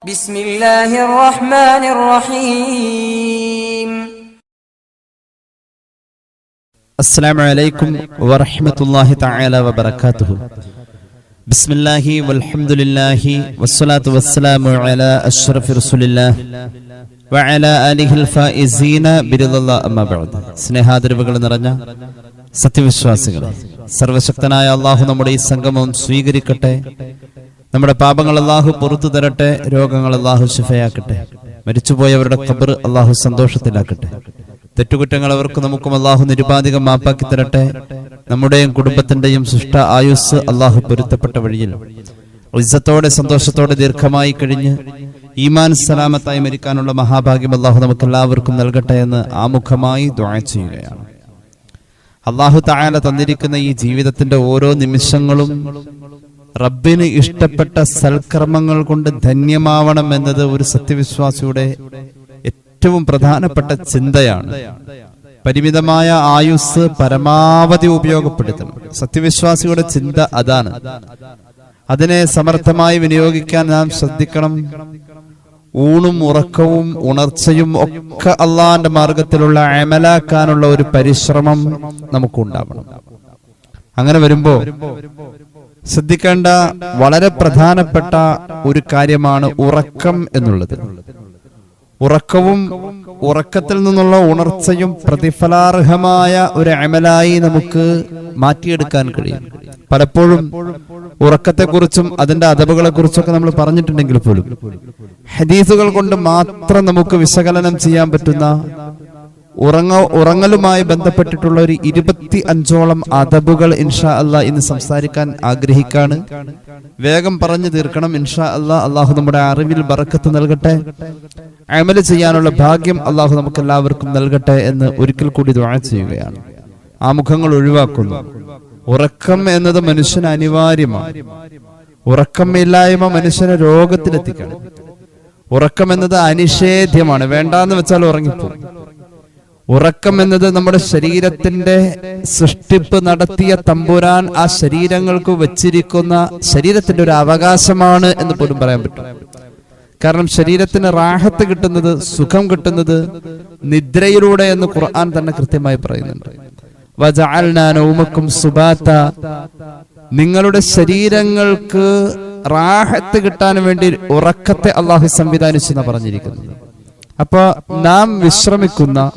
بسم الله الرحمن الرحيم. السلام عليكم ورحمة الله تعالى وبركاته. بسم الله والحمد لله والصلاة والسلام على أشرف رسول الله وعلى آله الفائزين برضا الله أما بعد. സ്നേഹാദരവുകൾ നിറഞ്ഞ സത്യവിശ്വാസികളെ, സർവശക്തനായ അല്ലാഹു നമ്മുടെ ഈ സംഗമം സ്വീകരിക്കട്ടെ. നമ്മുടെ പാപങ്ങൾ അല്ലാഹു പുറത്തു തരട്ടെ. രോഗങ്ങൾ അല്ലാഹു ശിഫയാക്കട്ടെ. മരിച്ചുപോയവരുടെ ഖബർ അല്ലാഹു സന്തോഷത്തിലാക്കട്ടെ. തെറ്റുകുറ്റങ്ങൾ അവർക്ക് നമുക്കും അല്ലാഹു നിരുപാധികം മാപ്പാക്കി തരട്ടെ. നമ്മുടെയും കുടുംബത്തിന്റെയും സൃഷ്ട ആയുസ് അല്ലാഹു പൊരുത്തപ്പെട്ട വഴിയിൽ ഇസ്സത്തോടെ സന്തോഷത്തോടെ ദീർഘമായി കഴിഞ്ഞ് ഈമാൻ സലാമത്തായി മരിക്കാനുള്ള മഹാഭാഗ്യം അല്ലാഹു നമുക്ക് എല്ലാവർക്കും നൽകട്ടെ എന്ന് ആമുഖമായി ദുആ ചെയ്യുകയാണ്. അല്ലാഹു തആല തന്നിരിക്കുന്ന ഈ ജീവിതത്തിന്റെ ഓരോ നിമിഷങ്ങളും റബ്ബിന് ഇഷ്ടപ്പെട്ട സൽക്കർമ്മങ്ങൾ കൊണ്ട് ധന്യമാവണം എന്നത് ഒരു സത്യവിശ്വാസിയുടെ ഏറ്റവും പ്രധാനപ്പെട്ട ചിന്തയാണ്. പരിമിതമായ ആയുസ് പരമാവധി ഉപയോഗപ്പെടുത്തണം. സത്യവിശ്വാസിയുടെ ചിന്ത അതാണ്. അതിനെ സമർത്ഥമായി വിനിയോഗിക്കാൻ നാം ശ്രദ്ധിക്കണം. ഊണും ഉറക്കവും ഉണർച്ചയും ഒക്കെ അള്ളാന്റെ മാർഗത്തിലുള്ള അമലാക്കാനുള്ള ഒരു പരിശ്രമം നമുക്കുണ്ടാവണം. അങ്ങനെ വരുമ്പോ ശ്രദ്ധിക്കേണ്ട വളരെ പ്രധാനപ്പെട്ട ഒരു കാര്യമാണ് ഉറക്കം എന്നുള്ളത്. ഉറക്കവും ഉറക്കത്തിൽ നിന്നുള്ള ഉണർച്ചയും പ്രതിഫലാർഹമായ ഒരു അമലായി നമുക്ക് മാറ്റിയെടുക്കാൻ കഴിയും. പലപ്പോഴും ഉറക്കത്തെക്കുറിച്ചും അതിന്റെ അദബുകളെ കുറിച്ചൊക്കെ നമ്മൾ പറഞ്ഞിട്ടുണ്ടെങ്കിൽ പോലും ഹദീസുകൾ കൊണ്ട് മാത്രം നമുക്ക് വിശകലനം ചെയ്യാൻ പറ്റുന്ന ഉറങ്ങലുമായി ബന്ധപ്പെട്ടിട്ടുള്ള ഒരു 25ഓളം അദബുകൾ ഇൻഷാ അല്ലാഹ് ഇന്ന് സംസാരിക്കാൻ ആഗ്രഹിക്കാണ്. വേഗം പറഞ്ഞു തീർക്കണം ഇൻഷാ അല്ലാഹ്. അല്ലാഹു നമ്മുടെ അറിവിൽ ബറക്കത്ത് നൽകട്ടെ. അമൽ ചെയ്യാനുള്ള ഭാഗ്യം അല്ലാഹു നമുക്ക് എല്ലാവർക്കും നൽകട്ടെ എന്ന് ഒരിക്കൽ കൂടി ദുആ ചെയ്യുകയാണ്. ആമുഖങ്ങൾ ഒഴിവാക്കുന്നു. ഉറക്കം എന്നത് മനുഷ്യന് അനിവാര്യമാണ്. ഉറക്കമില്ലായ്മ മനുഷ്യനെ രോഗത്തിലെത്തിക്കണം. ഉറക്കം എന്നത് അനിഷേധ്യമാണ്. വേണ്ടാന്ന് വെച്ചാൽ ഉറങ്ങിപ്പോകും. ഉറക്കം എന്നത് നമ്മുടെ ശരീരത്തിന്റെ സൃഷ്ടിപ്പ് നടത്തിയ തമ്പുരാൻ ആ ശരീരങ്ങൾക്ക് വെച്ചിരിക്കുന്ന ശരീരത്തിന്റെ ഒരു അവകാശമാണ് എന്ന് പോലും പറയാൻ പറ്റും. കാരണം ശരീരത്തിന് റാഹത്ത് കിട്ടുന്നത്, സുഖം കിട്ടുന്നത് നിദ്രയിലൂടെ എന്ന് ഖുർആൻ തന്നെ കൃത്യമായി പറയുന്നുണ്ട്. വജഅൽനാ നൗമക്കും സുബാത, നിങ്ങളുടെ ശരീരങ്ങൾക്ക് റാഹത്ത് കിട്ടാൻ വേണ്ടി ഉറക്കത്തെ അല്ലാഹു സംവിധാനിച്ചെന്ന് പറഞ്ഞിരിക്കുന്നത്. അപ്പൊ നാം വിശ്രമിക്കുന്ന,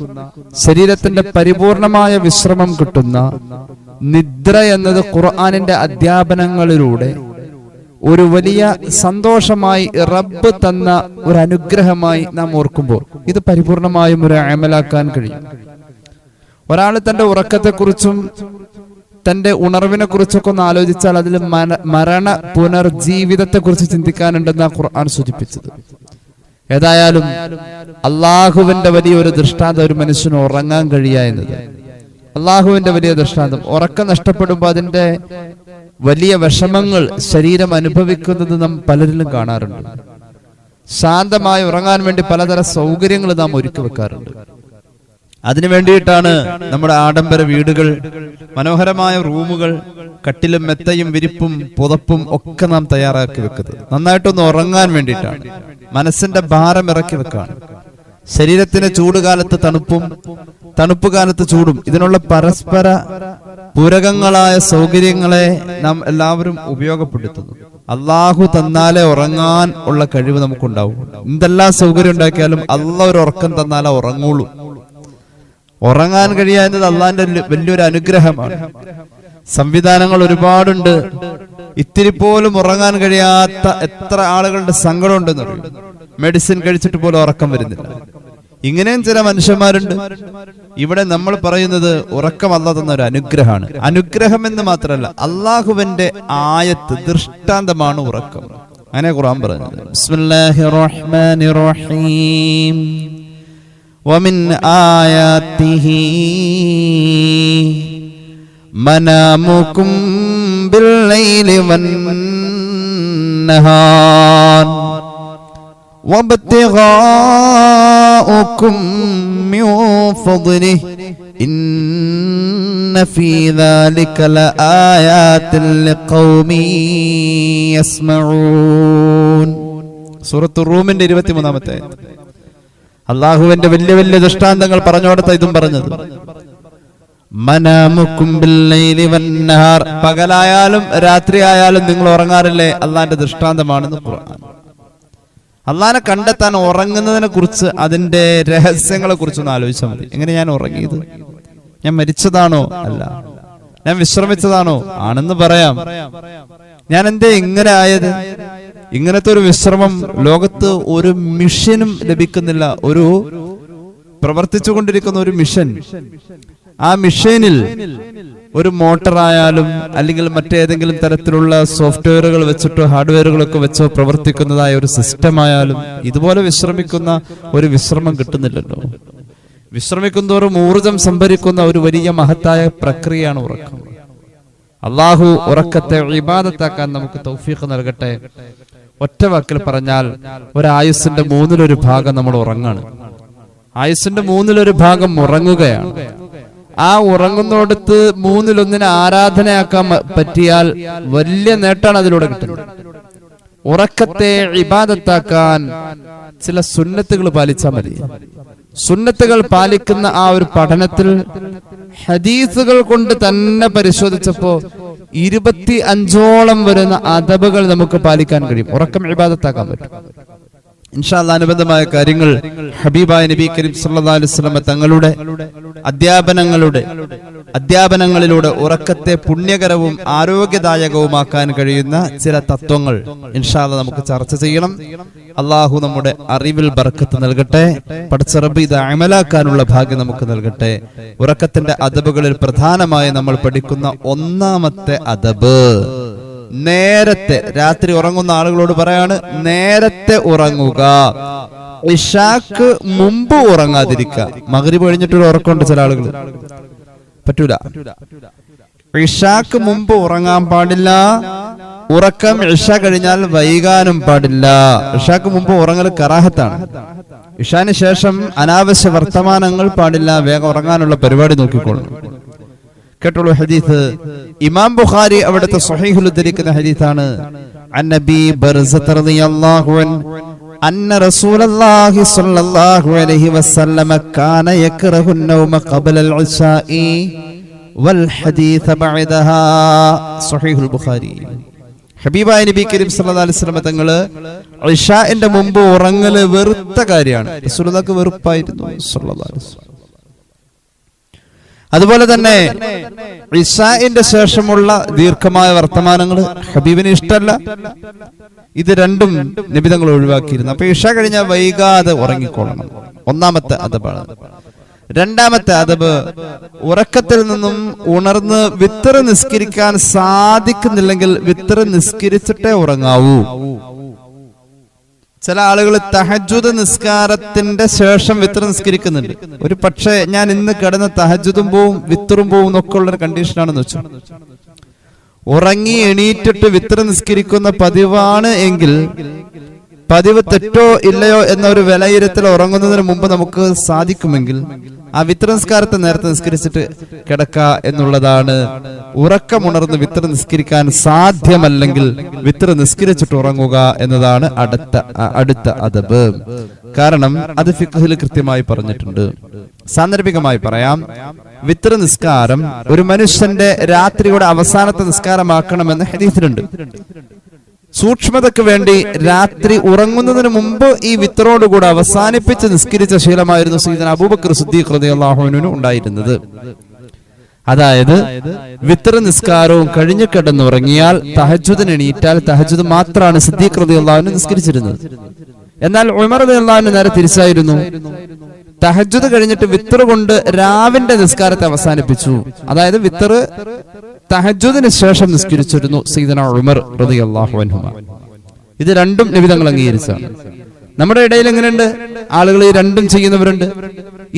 ശരീരത്തിന്റെ പരിപൂർണമായ വിശ്രമം കിട്ടുന്ന നിദ്ര എന്നത് ഖുർആനിന്റെ അധ്യാപനങ്ങളിലൂടെ ഒരു വലിയ സന്തോഷമായി റബ്ബ് തന്ന ഒരു അനുഗ്രഹമായി നാം ഓർക്കുമ്പോൾ ഇത് പരിപൂർണമായും ഒരു അമലാക്കാൻ കഴിയും. ഒരാൾ തന്റെ ഉറക്കത്തെക്കുറിച്ചും തന്റെ ഉണർവിനെ കുറിച്ചൊക്കെ ഒന്ന് ആലോചിച്ചാൽ അതിൽ മരണ പുനർജീവിതത്തെ കുറിച്ച് ചിന്തിക്കാനുണ്ടെന്നാണ് ഖുർആൻ സൂചിപ്പിച്ചത്. ഏതായാലും അള്ളാഹുവിന്റെ വലിയൊരു ദൃഷ്ടാന്തം ഒരു മനുഷ്യന് ഉറങ്ങാൻ കഴിയുക എന്നത്. അള്ളാഹുവിന്റെ വലിയ ദൃഷ്ടാന്തം. ഉറക്കം നഷ്ടപ്പെടുമ്പോൾ അതിന്റെ വലിയ വിഷമങ്ങൾ ശരീരം അനുഭവിക്കുന്നത് നാം പലരിലും കാണാറുണ്ട്. ശാന്തമായി ഉറങ്ങാൻ വേണ്ടി പലതരം സൗകര്യങ്ങൾ നാം ഒരുക്കി വെക്കാറുണ്ട്. അതിനു വേണ്ടിയിട്ടാണ് നമ്മുടെ ആഡംബര വീടുകൾ, മനോഹരമായ റൂമുകൾ, കട്ടിലും മെത്തയും വിരിപ്പും പുതപ്പും ഒക്കെ നാം തയ്യാറാക്കി വെക്കുന്നത്. നന്നായിട്ടൊന്ന് ഉറങ്ങാൻ വേണ്ടിയിട്ടാണ്. മനസ്സിന്റെ ഭാരം ഇറക്കി വെക്കാണ്. ശരീരത്തിന് ചൂടുകാലത്ത് തണുപ്പും തണുപ്പ് കാലത്ത് ചൂടും, ഇതിനുള്ള പരസ്പര പൂരകങ്ങളായ സൗകര്യങ്ങളെ നാം എല്ലാവരും ഉപയോഗപ്പെടുത്തുന്നു. അള്ളാഹു തന്നാലേ ഉറങ്ങാൻ ഉള്ള കഴിവ് നമുക്കുണ്ടാവും. എന്തെല്ലാം സൗകര്യം ഉണ്ടാക്കിയാലും അള്ളാഹ് ഒരു ഉറക്കം തന്നാലേ ഉറങ്ങുള്ളൂ. ഉറങ്ങാൻ കഴിയുക എന്നത് അള്ളാന്റെ വലിയൊരു അനുഗ്രഹമാണ്. സംവിധാനങ്ങൾ ഒരുപാടുണ്ട്. ഇത്തിരി പോലും ഉറങ്ങാൻ കഴിയാത്ത എത്ര ആളുകളുടെ സങ്കടം ഉണ്ടെന്ന് പറയും. മെഡിസിൻ കഴിച്ചിട്ട് പോലും ഉറക്കം വരുന്നില്ല. ഇങ്ങനെയും ചില മനുഷ്യന്മാരുണ്ട്. ഇവിടെ നമ്മൾ പറയുന്നത് ഉറക്കം അല്ലാഹ് തന്ന ഒരു അനുഗ്രഹമാണ്. അനുഗ്രഹം എന്ന് മാത്രമല്ല, അള്ളാഹുവിന്റെ ആയത്ത്, ദൃഷ്ടാന്തമാണ് ഉറക്കം. അങ്ങനെ ഖുർആൻ പറഞ്ഞത്. ബിസ്മില്ലാഹിർ റഹ്മാനിർ റഹീം. വമിൻ ആയാതിഹി മനാമുകും ബില്ലൈലി വന്നഹാർ വബ്തിഗാഉകും മിൻ ഫദ്ലിഹി ഇന്ന ഫീ ദാലിക ലആയാതിൻ ലിഖൗമി യസ്മഊൻ. സൂറത്ത് റൂമിന്റെ 23-ാമത്തെ അള്ളാഹുവിന്റെ വലിയ വലിയ ദൃഷ്ടാന്തങ്ങൾ പറഞ്ഞോടത്ത ഇതും പറഞ്ഞത്. മനാമുക്കും ബില്ലൈലി വന്നഹാർ, പകലായാലും രാത്രിയായാലും നിങ്ങൾ ഉറങ്ങാറില്ലേ? അള്ളാന്റെ ദൃഷ്ടാന്തമാണെന്ന് ഖുർആൻ. അള്ളാനെ കണ്ടെത്താൻ ഉറങ്ങുന്നതിനെ കുറിച്ച്, അതിന്റെ രഹസ്യങ്ങളെ കുറിച്ചൊന്ന് ആലോചിച്ചാൽ മതി. എങ്ങനെ ഞാൻ ഉറങ്ങിയത്? ഞാൻ മരിച്ചതാണോ? അല്ല. ഞാൻ വിശ്രമിച്ചതാണോ? ആണെന്ന് പറയാം. ഞാൻ എന്തേ ഇങ്ങനെ ആയത്? ഇങ്ങനത്തെ ഒരു വിശ്രമം ലോകത്ത് ഒരു മിഷനും ലഭിക്കുന്നില്ല. ഒരു പ്രവർത്തിച്ചുകൊണ്ടിരിക്കുന്ന ഒരു മിഷൻ, ആ മിഷനിൽ ഒരു മോട്ടറായാലും അല്ലെങ്കിൽ മറ്റേതെങ്കിലും തരത്തിലുള്ള സോഫ്റ്റ്വെയറുകൾ വെച്ചിട്ടോ ഹാർഡ്വെയറുകളൊക്കെ വെച്ചോ പ്രവർത്തിക്കുന്നതായ ഒരു സിസ്റ്റമായാലും ഇതുപോലെ വിശ്രമിക്കുന്ന ഒരു വിശ്രമം കിട്ടുന്നില്ലല്ലോ. വിശ്രമിക്കുന്നതോറും ഊർജം സംഭരിക്കുന്ന ഒരു വലിയ മഹത്തായ പ്രക്രിയയാണ് ഉറക്കം. അള്ളാഹു ഉറക്കത്തെ ഇബാദത്താക്കാൻ നമുക്ക് തൗഫീഖ് നൽകട്ടെ. ഒറ്റ വാക്കിൽ പറഞ്ഞാൽ ഒരായുസ്സിന്റെ 1/3 ഭാഗം നമ്മൾ ഉറങ്ങാണ്. ആയുസ്സിന്റെ 1/3 ഭാഗം ഉറങ്ങുകയാണ്. ആ ഉറങ്ങുന്നിടത്ത് 1/3 ആരാധനയാക്കാൻ പറ്റിയാൽ വലിയ നേട്ടമാണ് അതിലൂടെ കിട്ടുന്നത്. ഉറക്കത്തെ ഇബാദത്താക്കാൻ ചില സുന്നത്തുകൾ പാലിച്ചാൽ മതി. സുന്നത്തുകൾ പാലിക്കുന്ന ആ ഒരു പഠനത്തിൽ ഹദീസുകൾ കൊണ്ട് തന്നെ പരിശോധിച്ചപ്പോ 25ഓളം വരുന്ന അദബുകൾ നമുക്ക് പാലിക്കാൻ കഴിയും. ഉറക്കം ഇബാദത്താക്കാൻ പറ്റും. ഇൻഷാ അല്ലാഹ് അനുബന്ധമായ കാര്യങ്ങൾ ഹബീബായ നബി കരീം സല്ലല്ലാഹു അലൈഹി വസല്ലം തങ്ങളുടെ അധ്യാപനങ്ങളിലൂടെ ഉറക്കത്തെ പുണ്യകരവും ആരോഗ്യദായകവുമാക്കാൻ കഴിയുന്ന ചില തത്വങ്ങൾ ഇൻഷാ അല്ലാഹ് നമുക്ക് ചർച്ച ചെയ്യണം. അള്ളാഹു നമ്മുടെ അറിവിൽ ബർക്കത്ത് നൽകട്ടെ. പടച്ച റബ്ബ് ഇത് അമലാക്കാനുള്ള ഭാഗ്യം നമുക്ക് നൽകട്ടെ. ഉറക്കത്തിന്റെ അദബുകളിൽ പ്രധാനമായി നമ്മൾ പഠിക്കുന്ന 1-ാമത്തെ അദബ്, നേരത്തെ രാത്രി ഉറങ്ങുന്ന ആളുകളോട് പറയാണ്, നേരത്തെ ഉറങ്ങുക. ഇശാക്ക് മുമ്പ് ഉറങ്ങാതിരിക്കുക. മഗ്രിബ് കഴിഞ്ഞിട്ടൊരു ഉറക്കമുണ്ട് ചില ആളുകൾ, പറ്റൂല. ഇശാക്ക് മുമ്പ് ഉറങ്ങാൻ പാടില്ല. ഉറക്കം ഇശ കഴിഞ്ഞാൽ വൈകാനും പാടില്ല. ഇശാക്ക് മുമ്പ് ഉറങ്ങൽ കറാഹത്താണ്. ഇശാന് ശേഷം അനാവശ്യ വർത്തമാനങ്ങൾ പാടില്ല. വേഗം ഉറങ്ങാനുള്ള പരിപാടി നോക്കിക്കൊള്ളണം. കേട്ടോളൂ ഹദീസ്. ഇമാം ബുഖാരി അവിടുത്തെ സ്വഹീഹുൽ ഉദ്ധരിക്കുന്ന ഹദീസാണ്. അന്നബി ബർസത്ത് റളിയല്ലാഹു അൻഹു അന്ന റസൂലുള്ളാഹി സ്വല്ലല്ലാഹു അലൈഹി വസല്ലം കാന യക്റഹു അൻ-നൗമ ഖബ്ല അൽ-ഇശാഇ വൽ ഹദീസ ബഅദഹാ. സ്വഹീഹുൽ ബുഖാരി. ഹബീബായ നബി കരീം സല്ലല്ലാഹു അലൈഹി വസല്ലം തങ്ങൾ ഇശാഇന്റെ മുമ്പ് ഉറങ്ങല് വെറുത്ത കാര്യമാണ്. റസൂലുള്ളാഹിക്ക് വെറുപ്പായിരുന്നു സല്ലല്ലാഹു അലൈഹി വസല്ലം. അതുപോലെ തന്നെ ഇശാഇന്റെ ശേഷമുള്ള ദീർഘമായ വർത്തമാനങ്ങൾ ഹബീബിന് ഇഷ്ടമല്ല. ഇത് രണ്ടും നബി തങ്ങൾ ഒഴിവാക്കിയിരുന്നു. അപ്പൊ ഇശ കഴിഞ്ഞാൽ വൈകാതെ ഉറങ്ങിക്കൊള്ളണം. 1-ാമത്തെ അദബാണ്. 2-ാമത്തെ അദബ്, ഉറക്കത്തിൽ നിന്നും ഉണർന്ന് വിത്തർ നിസ്കരിക്കാൻ സാധിക്കുന്നില്ലെങ്കിൽ വിത്തർ നിസ്കരിച്ചിട്ടേ ഉറങ്ങാവൂ. ചില ആളുകൾ തഹജ്ജുദ് നിസ്കാരത്തിന്റെ ശേഷം വിത്തർ നിസ്കരിക്കുന്നുണ്ട്. ഒരു പക്ഷേ ഞാൻ ഇന്ന് കിടന്ന് തഹജ്ജുദും പോവും വിത്തറും പോവും എന്നൊക്കെ ഉള്ളൊരു കണ്ടീഷനാണെന്ന് വെച്ചു. ഉറങ്ങി എണീറ്റിട്ട് വിത്തർ നിസ്കരിക്കുന്ന പതിവാണ് എങ്കിൽ പതിവ് തെറ്റോ ഇല്ലയോ എന്ന ഒരു വിലയിരുത്തൽ ഉറങ്ങുന്നതിന് മുമ്പ് നമുക്ക് സാധിക്കുമെങ്കിൽ ആ വിത്തർ നിസ്കാരത്തെ നേരത്തെ നിസ്കരിച്ചിട്ട് കിടക്ക എന്നുള്ളതാണ്. ഉറക്കമുണർന്ന് വിത്തർ നിസ്കരിക്കാൻ സാധ്യമല്ലെങ്കിൽ വിത്തർ നിസ്കരിച്ചിട്ട് ഉറങ്ങുക എന്നതാണ് അടുത്ത അദബ്. കാരണം അത് ഫിഖ്ഹിൽ കൃത്യമായി പറഞ്ഞിട്ടുണ്ട്. സാന്ദർഭികമായി പറയാം, വിത്തർ നിസ്കാരം ഒരു മനുഷ്യന്റെ രാത്രിയുടെ അവസാനത്തെ നിസ്കാരമാക്കണമെന്ന് ഹദീസിലുണ്ട്. സൂക്ഷ്മതയ്ക്ക് വേണ്ടി രാത്രി ഉറങ്ങുന്നതിന് മുമ്പ് ഈ വിത്തറോടുകൂടെ അവസാനിപ്പിച്ച് നിസ്കരിച്ച ശീലമായിരുന്നു സയ്യിദുനാ അബൂബക്കർ സിദ്ദീഖ് റളിയല്ലാഹു അൻഹു ഉണ്ടായിരുന്നത്. അതായത് വിത്തർ നിസ്കാരവും കഴിഞ്ഞു കിടന്നുറങ്ങിയാൽ തഹജ്ജുദിന് എണീറ്റാൽ തഹജ്ജുദ് മാത്രമാണ് സിദ്ദീഖ് റളിയല്ലാഹു അൻഹു നിസ്കരിച്ചിരുന്നത്. എന്നാൽ ഉമർ റളിയല്ലാഹു അൻഹു നേരെ തിരിച്ചായിരുന്നു. തഹജ്ജുദ് കഴിഞ്ഞിട്ട് വിത്തർ കൊണ്ട് രാവിന്റെ നിസ്കാരത്തെ അവസാനിപ്പിച്ചു. അതായത് വിത്തർ തഹജ്ജുദിന് ശേഷം നിസ്കരിച്ചിരുന്നു സയ്യിദുനാ ഉമർ റളിയല്ലാഹു അൻഹു. ഇത് രണ്ടും നബി തങ്ങൾ അംഗീകരിച്ചാണ്. നമ്മുടെ ഇടയിൽ എങ്ങനെയുണ്ട്? ആളുകൾ ഈ രണ്ടും ചെയ്യുന്നവരുണ്ട്.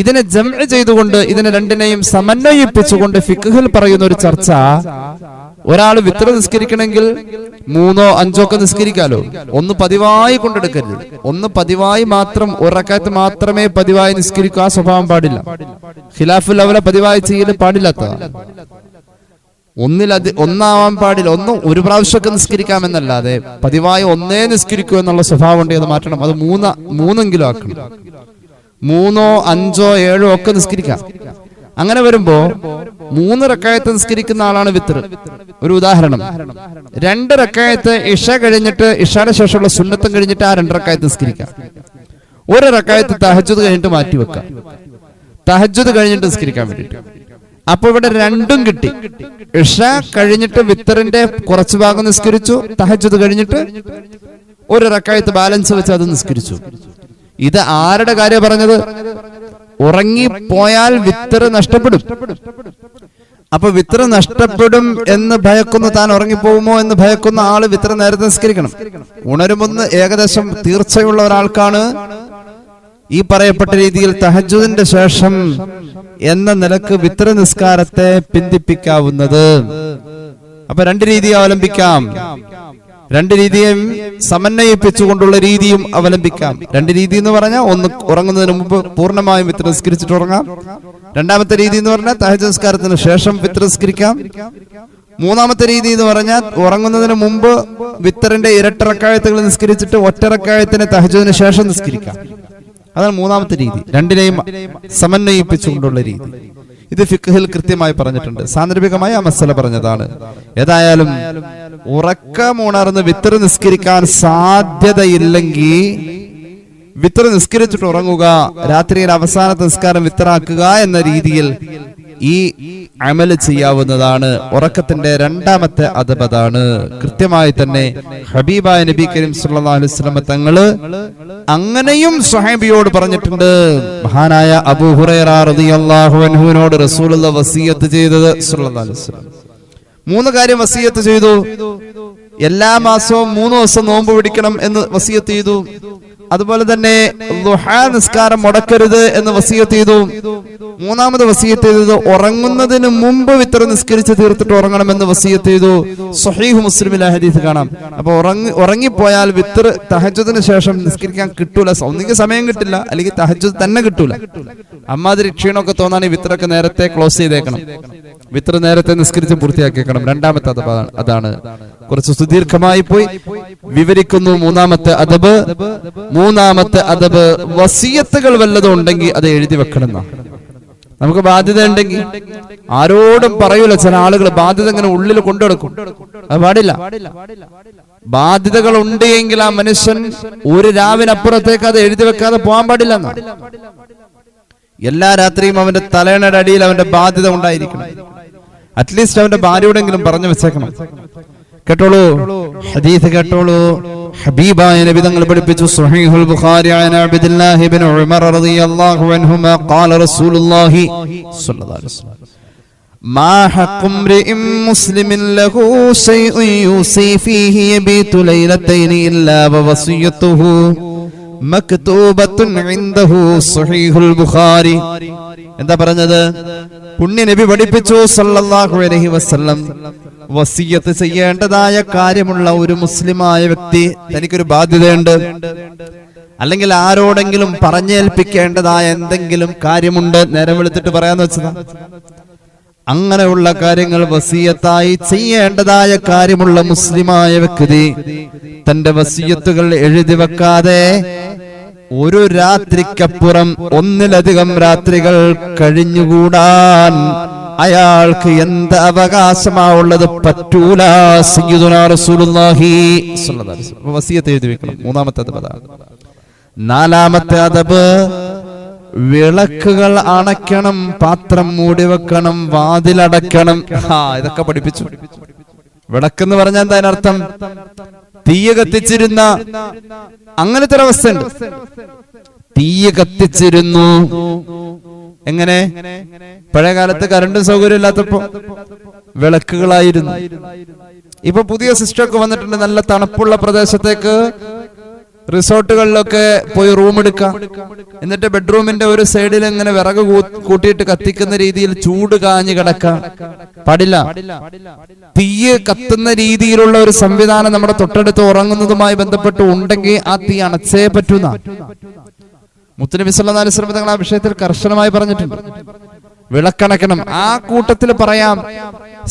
ഇതിനെ ജംഅ് ചെയ്തുകൊണ്ട് ഇതിനെ രണ്ടിനെയും സമന്വയിപ്പിച്ചുകൊണ്ട് ഫിഖ്ഹിൽ പറയുന്ന ഒരു ചർച്ച, ഒരാൾ വിത്തർ നിസ്കരിക്കണമെങ്കിൽ 3ഓ 5ഓ ഒക്കെ നിസ്കരിക്കാലോ. ഒന്ന് പതിവായി കൊണ്ടെടുക്കരുത്. ഒന്ന് പതിവായി മാത്രം ഒരക്കാലത്ത് മാത്രമേ പതിവായി നിസ്കരിക്കുക. ആ സ്വഭാവം പാടില്ല. ഖിലാഫുൽ ഔല പതിവായി ചെയ്യൽ പാടില്ലാത്ത. ഒന്നാവാൻ പാടില്ല. ഒരു പ്രാവശ്യമൊക്കെ നിസ്കരിക്കാമെന്നല്ലാതെ പതിവായി ഒന്നേ നിസ്കരിക്കൂ എന്നുള്ള സ്വഭാവം ഉണ്ട്. അത് മാറ്റണം. അത് മൂന്നെങ്കിലും ആക്കണം. 3, 5, 7 ഒക്കെ നിസ്കരിക്കാം. അങ്ങനെ വരുമ്പോ 3 റക്അത്ത് നിസ്കരിക്കുന്ന ആളാണ് വിത്ർ. ഒരു ഉദാഹരണം, 2 റക്അത്ത് ഇഷ കഴിഞ്ഞിട്ട്, ഇഷയുടെ ശേഷമുള്ള സുന്നത്തും കഴിഞ്ഞിട്ട് ആ 2 റക്അത്ത് നിസ്കരിക്കാം. 1 റക്അത്ത് തഹജ്ജുദ് കഴിഞ്ഞിട്ട് മാറ്റി വെക്കാം, തഹജ്ജുദ് കഴിഞ്ഞിട്ട് നിസ്കരിക്കാൻ വേണ്ടിയിട്ട്. അപ്പൊ ഇവിടെ 2ഉം കിട്ടി. ഇഷ കഴിഞ്ഞിട്ട് വിത്തറിന്റെ കുറച്ചു ഭാഗം നിസ്കരിച്ചു, തഹജ്ജുദ് കഴിഞ്ഞിട്ട് 1 റക്അത്ത് ബാലൻസ് വെച്ച് അത് നിസ്കരിച്ചു. ഇത് ആരുടെ കാര്യം പറഞ്ഞത്? ഉറങ്ങിപ്പോയാൽ വിത്തർ നഷ്ടപ്പെടും. അപ്പൊ വിത്തർ നഷ്ടപ്പെടും എന്ന് ഭയക്കുന്ന, താൻ ഉറങ്ങിപ്പോകുമോ എന്ന് ഭയക്കുന്ന ആള് വിത്തർ നേരത്തെ നിസ്കരിക്കണം. ഉണരുമെന്ന് ഏകദേശം തീർച്ചയുള്ള ഒരാൾക്കാണ് ഈ പറയപ്പെട്ട രീതിയിൽ തഹജ്ജുദിന്റെ ശേഷം എന്ന നിലക്ക് വിത്തർ നിസ്കാരത്തെ പിന്തിപ്പിക്കാവുന്നത്. അപ്പൊ 2 രീതി അവലംബിക്കാം. 2 രീതിയും സമന്വയിപ്പിച്ചുകൊണ്ടുള്ള രീതിയും അവലംബിക്കാം. 2 രീതി എന്ന് പറഞ്ഞാൽ, ഒന്ന് ഉറങ്ങുന്നതിന് മുമ്പ് പൂർണ്ണമായും വിത്ർ നിസ്കരിച്ചിട്ട് ഉറങ്ങാം. 2ാമത്തെ രീതി എന്ന് പറഞ്ഞാൽ തഹജ്ജുദ് നിസ്കാരത്തിന് ശേഷം വിത്ർ നിസ്കരിക്കാം. 3ാമത്തെ രീതി എന്ന് പറഞ്ഞാൽ ഉറങ്ങുന്നതിന് മുമ്പ് വിത്തറിന്റെ 2 റക്അത്തുകൾ നിസ്കരിച്ചിട്ട് 1 റക്അത്തിന് തഹജ്ജുദിന് ശേഷം നിസ്കരിക്കാം. അതാണ് 3ാമത്തെ രീതി. 2നെയും സമന്വയിപ്പിച്ചുകൊണ്ടുള്ള രീതി. ഇത് ഫിഖ്ഹിൽ കൃത്യമായി പറഞ്ഞിട്ടുണ്ട്. സാന്ദർഭികമായി ആ മസല പറഞ്ഞതാണ്. ഏതായാലും ഉറക്കമുണർന്ന് വിത്ർ നിസ്കരിക്കാൻ സാധ്യതയില്ലെങ്കിൽ വിത്ർ നിസ്കരിച്ചിട്ട് ഉറങ്ങുക, രാത്രിയിൽ അവസാനത്തെ നിസ്കാരം വിത്റാക്കുക എന്ന രീതിയിൽ ഈ അമൽ ചെയ്യാവുന്നതാണ്. ഉറക്കത്തിന്റെ 2ാമത്തെ അദബ് അതാണ്. കൃത്യമായി തന്നെ ഹബീബായ നബി കരീം സല്ലല്ലാഹു അലൈഹി വസല്ലം തങ്ങള് അങ്ങനെയും സ്വഹാബിയോട് പറഞ്ഞിട്ടുണ്ട്. മഹാനായ അബൂ ഹുറൈറ റളിയല്ലാഹു അൻഹുവിനോട് റസൂലുള്ളാഹി വസിയത്ത് ചെയ്തത് സല്ലല്ലാഹു അലൈഹി വസല്ലം 3 കാര്യം വസിയത്ത് ചെയ്തു. എല്ലാ മാസവും 3 ദിവസം നോമ്പ് പിടിക്കണം എന്ന് വസിയത്ത് ചെയ്തു. അതുപോലെ തന്നെ ദുഹാ നിസ്കാരം മുടക്കരുത് എന്ന് വസിയത്ത് ചെയ്തു. 3ാമത് വസിയത്ത് ചെയ്തത് ഉറങ്ങുന്നതിന് മുമ്പ് വിത്ർ നിസ്കരിച്ച് തീർത്തിട്ട് ഉറങ്ങണമെന്ന് വസിയത്ത് ചെയ്തു. സ്വഹീഹ് മുസ്ലിമിലെ ഹദീസ് കാണാം. അപ്പൊ ഉറങ്ങിപ്പോയാൽ വിത്ർ തഹജ്ജുദിന് ശേഷം നിസ്കരിക്കാൻ കിട്ടൂല. ഒന്നുകിൽ സമയം കിട്ടില്ല, അല്ലെങ്കിൽ തഹജ്ജുദ് തന്നെ കിട്ടൂല. അമ്മാതിരി ക്ഷീണമൊക്കെ തോന്നാണെങ്കിൽ വിത്രൊക്കെ നേരത്തെ ക്ലോസ് ചെയ്തേക്കണം. വിത്ർ നേരത്തെ നിസ്കരിച്ച് പൂർത്തിയാക്കിയേക്കണം. 2ാമത്തെ അദബ് അതാണ്. കുറച്ച് സുദീർഘമായി പോയി വിവരിക്കുന്നു. 3ാമത്തെ അദബ് വസിയത്തുകൾ വല്ലതും ഉണ്ടെങ്കിൽ അത് എഴുതി വെക്കണം. നമുക്ക് ബാധ്യത ഉണ്ടെങ്കിൽ ആരോടും പറയൂല. ചില ആളുകൾ ബാധ്യത ഇങ്ങനെ ഉള്ളിൽ കൊണ്ടുനടക്കും. അത് പാടില്ല. ബാധ്യതകൾ ഉണ്ട് എങ്കിൽ ആ മനുഷ്യൻ ഒരു രാവിനപ്പുറത്തേക്ക് അത് എഴുതി വെക്കാതെ പോകാൻ പാടില്ല. എല്ലാ രാത്രിയും അവന്റെ തലയണയുടെ അടിയിൽ അവന്റെ ബാധ്യത ഉണ്ടായിരിക്കണം. അറ്റ്ലീസ്റ്റ് അവന്റെ ഭാര്യയോടെങ്കിലും പറഞ്ഞു വെച്ചേക്കണം. കേട്ടോളൂ, ഹദീസ് കേട്ടോളൂ. ഹബീബായ നബി തങ്ങൾ പഠിപ്പിച്ചു. സ്വഹീഹുൽ ബുഖാരി അൻ അബ്ദുല്ലാഹി ഇബ്നു ഉമർ റളിയല്ലാഹു അൻഹുമാ ഖാല റസൂലുള്ളാഹി സ്വല്ലല്ലാഹു അലൈഹി വസല്ലം മാ ഹഖ്ഖു ഇംറിഇൻ മുസ്ലിമിൻ ലഹു ശൈഉൻ യൂസി ഫീഹി യബീതു ലൈലതൈനി ഇല്ലാ വവസിയതുഹു മക്തൂബത്തുൻ ഇൻദഹു. സ്വഹീഹുൽ ബുഖാരി. എന്താ പറഞ്ഞത്? പുണ്യ നബി പഠിപ്പിച്ചു സല്ലല്ലാഹു അലൈഹി വസല്ലം, വസിയത്ത് ചെയ്യേണ്ടതായ കാര്യമുള്ള ഒരു മുസ്ലിമായ വ്യക്തി, തനിക്കൊരു ബാധ്യതയുണ്ട്, അല്ലെങ്കിൽ ആരോടെങ്കിലും പറഞ്ഞേൽപ്പിക്കേണ്ടതായ എന്തെങ്കിലും കാര്യമുണ്ട്, നേരം വെളുത്തിട്ട് പറയാന്ന് വെച്ചതാ. അങ്ങനെയുള്ള കാര്യങ്ങൾ വസിയത്തായി ചെയ്യേണ്ടതായ കാര്യമുള്ള മുസ്ലിമായ വ്യക്തി തന്റെ വസിയത്തുകൾ എഴുതി വെക്കാതെ ഒരു രാത്രിക്കപ്പുറം 1-ലധികം രാത്രികൾ കഴിഞ്ഞുകൂടാൻ അയാൾക്ക് എന്ത് അവകാശമാവുള്ളത്? പറ്റൂല. സയ്യിദുനാ റസൂലുള്ളാഹി സ്വല്ലല്ലാഹു അലൈഹി വസല്ലം വസിയത്ത് എഴുതി വെക്കണം. 3ാമത്തെ അദബ് അതാണ്. 4ാമത്തെ അദബ് വിളക്കുകൾ അണയ്ക്കണം, പാത്രം മൂടി വെക്കണം, വാതിലടയ്ക്കണം. ഇതൊക്കെ പഠിപ്പിച്ചു. വിളക്കെന്ന് പറഞ്ഞാൽ എന്താ അതിനർത്ഥം? തീയ കത്തിച്ചിരുന്ന അങ്ങനത്തെ ഒരു അവസ്ഥ ഉണ്ട്. തീയ കത്തിച്ചിരുന്നു. എങ്ങനെ? പഴയ കാലത്ത് കറണ്ട് സൗകര്യം ഇല്ലാത്തപ്പോ വിളക്കുകളായിരുന്നു. ഇപ്പൊ പുതിയ സിസ്റ്റം ഒക്കെ വന്നിട്ടുണ്ട്. നല്ല തണുപ്പുള്ള പ്രദേശത്തേക്ക് റിസോർട്ടുകളിലൊക്കെ പോയി റൂം എടുക്കാം. എന്നിട്ട് ബെഡ്റൂമിന്റെ ഒരു സൈഡിൽ ഇങ്ങനെ വിറക് കൂട്ടിയിട്ട് കത്തിക്കുന്ന രീതിയിൽ ചൂട് കാഞ്ഞ് കിടക്കാം. പാടില്ല. തീയ് കത്തുന്ന രീതിയിലുള്ള ഒരു സംവിധാനം നമ്മുടെ തൊട്ടടുത്ത് ഉറങ്ങുന്നതുമായി ബന്ധപ്പെട്ട് ഉണ്ടെങ്കിൽ ആ തീ അണച്ചേ പറ്റുന്ന മുത്തുനബി സല്ലല്ലാഹു അലൈഹി വസല്ലം തങ്ങൾ ആ വിഷയത്തിൽ കർശനമായി പറഞ്ഞിട്ടുണ്ട്. വിളക്കണക്കണം. ആ കൂട്ടത്തിൽ പറയാം,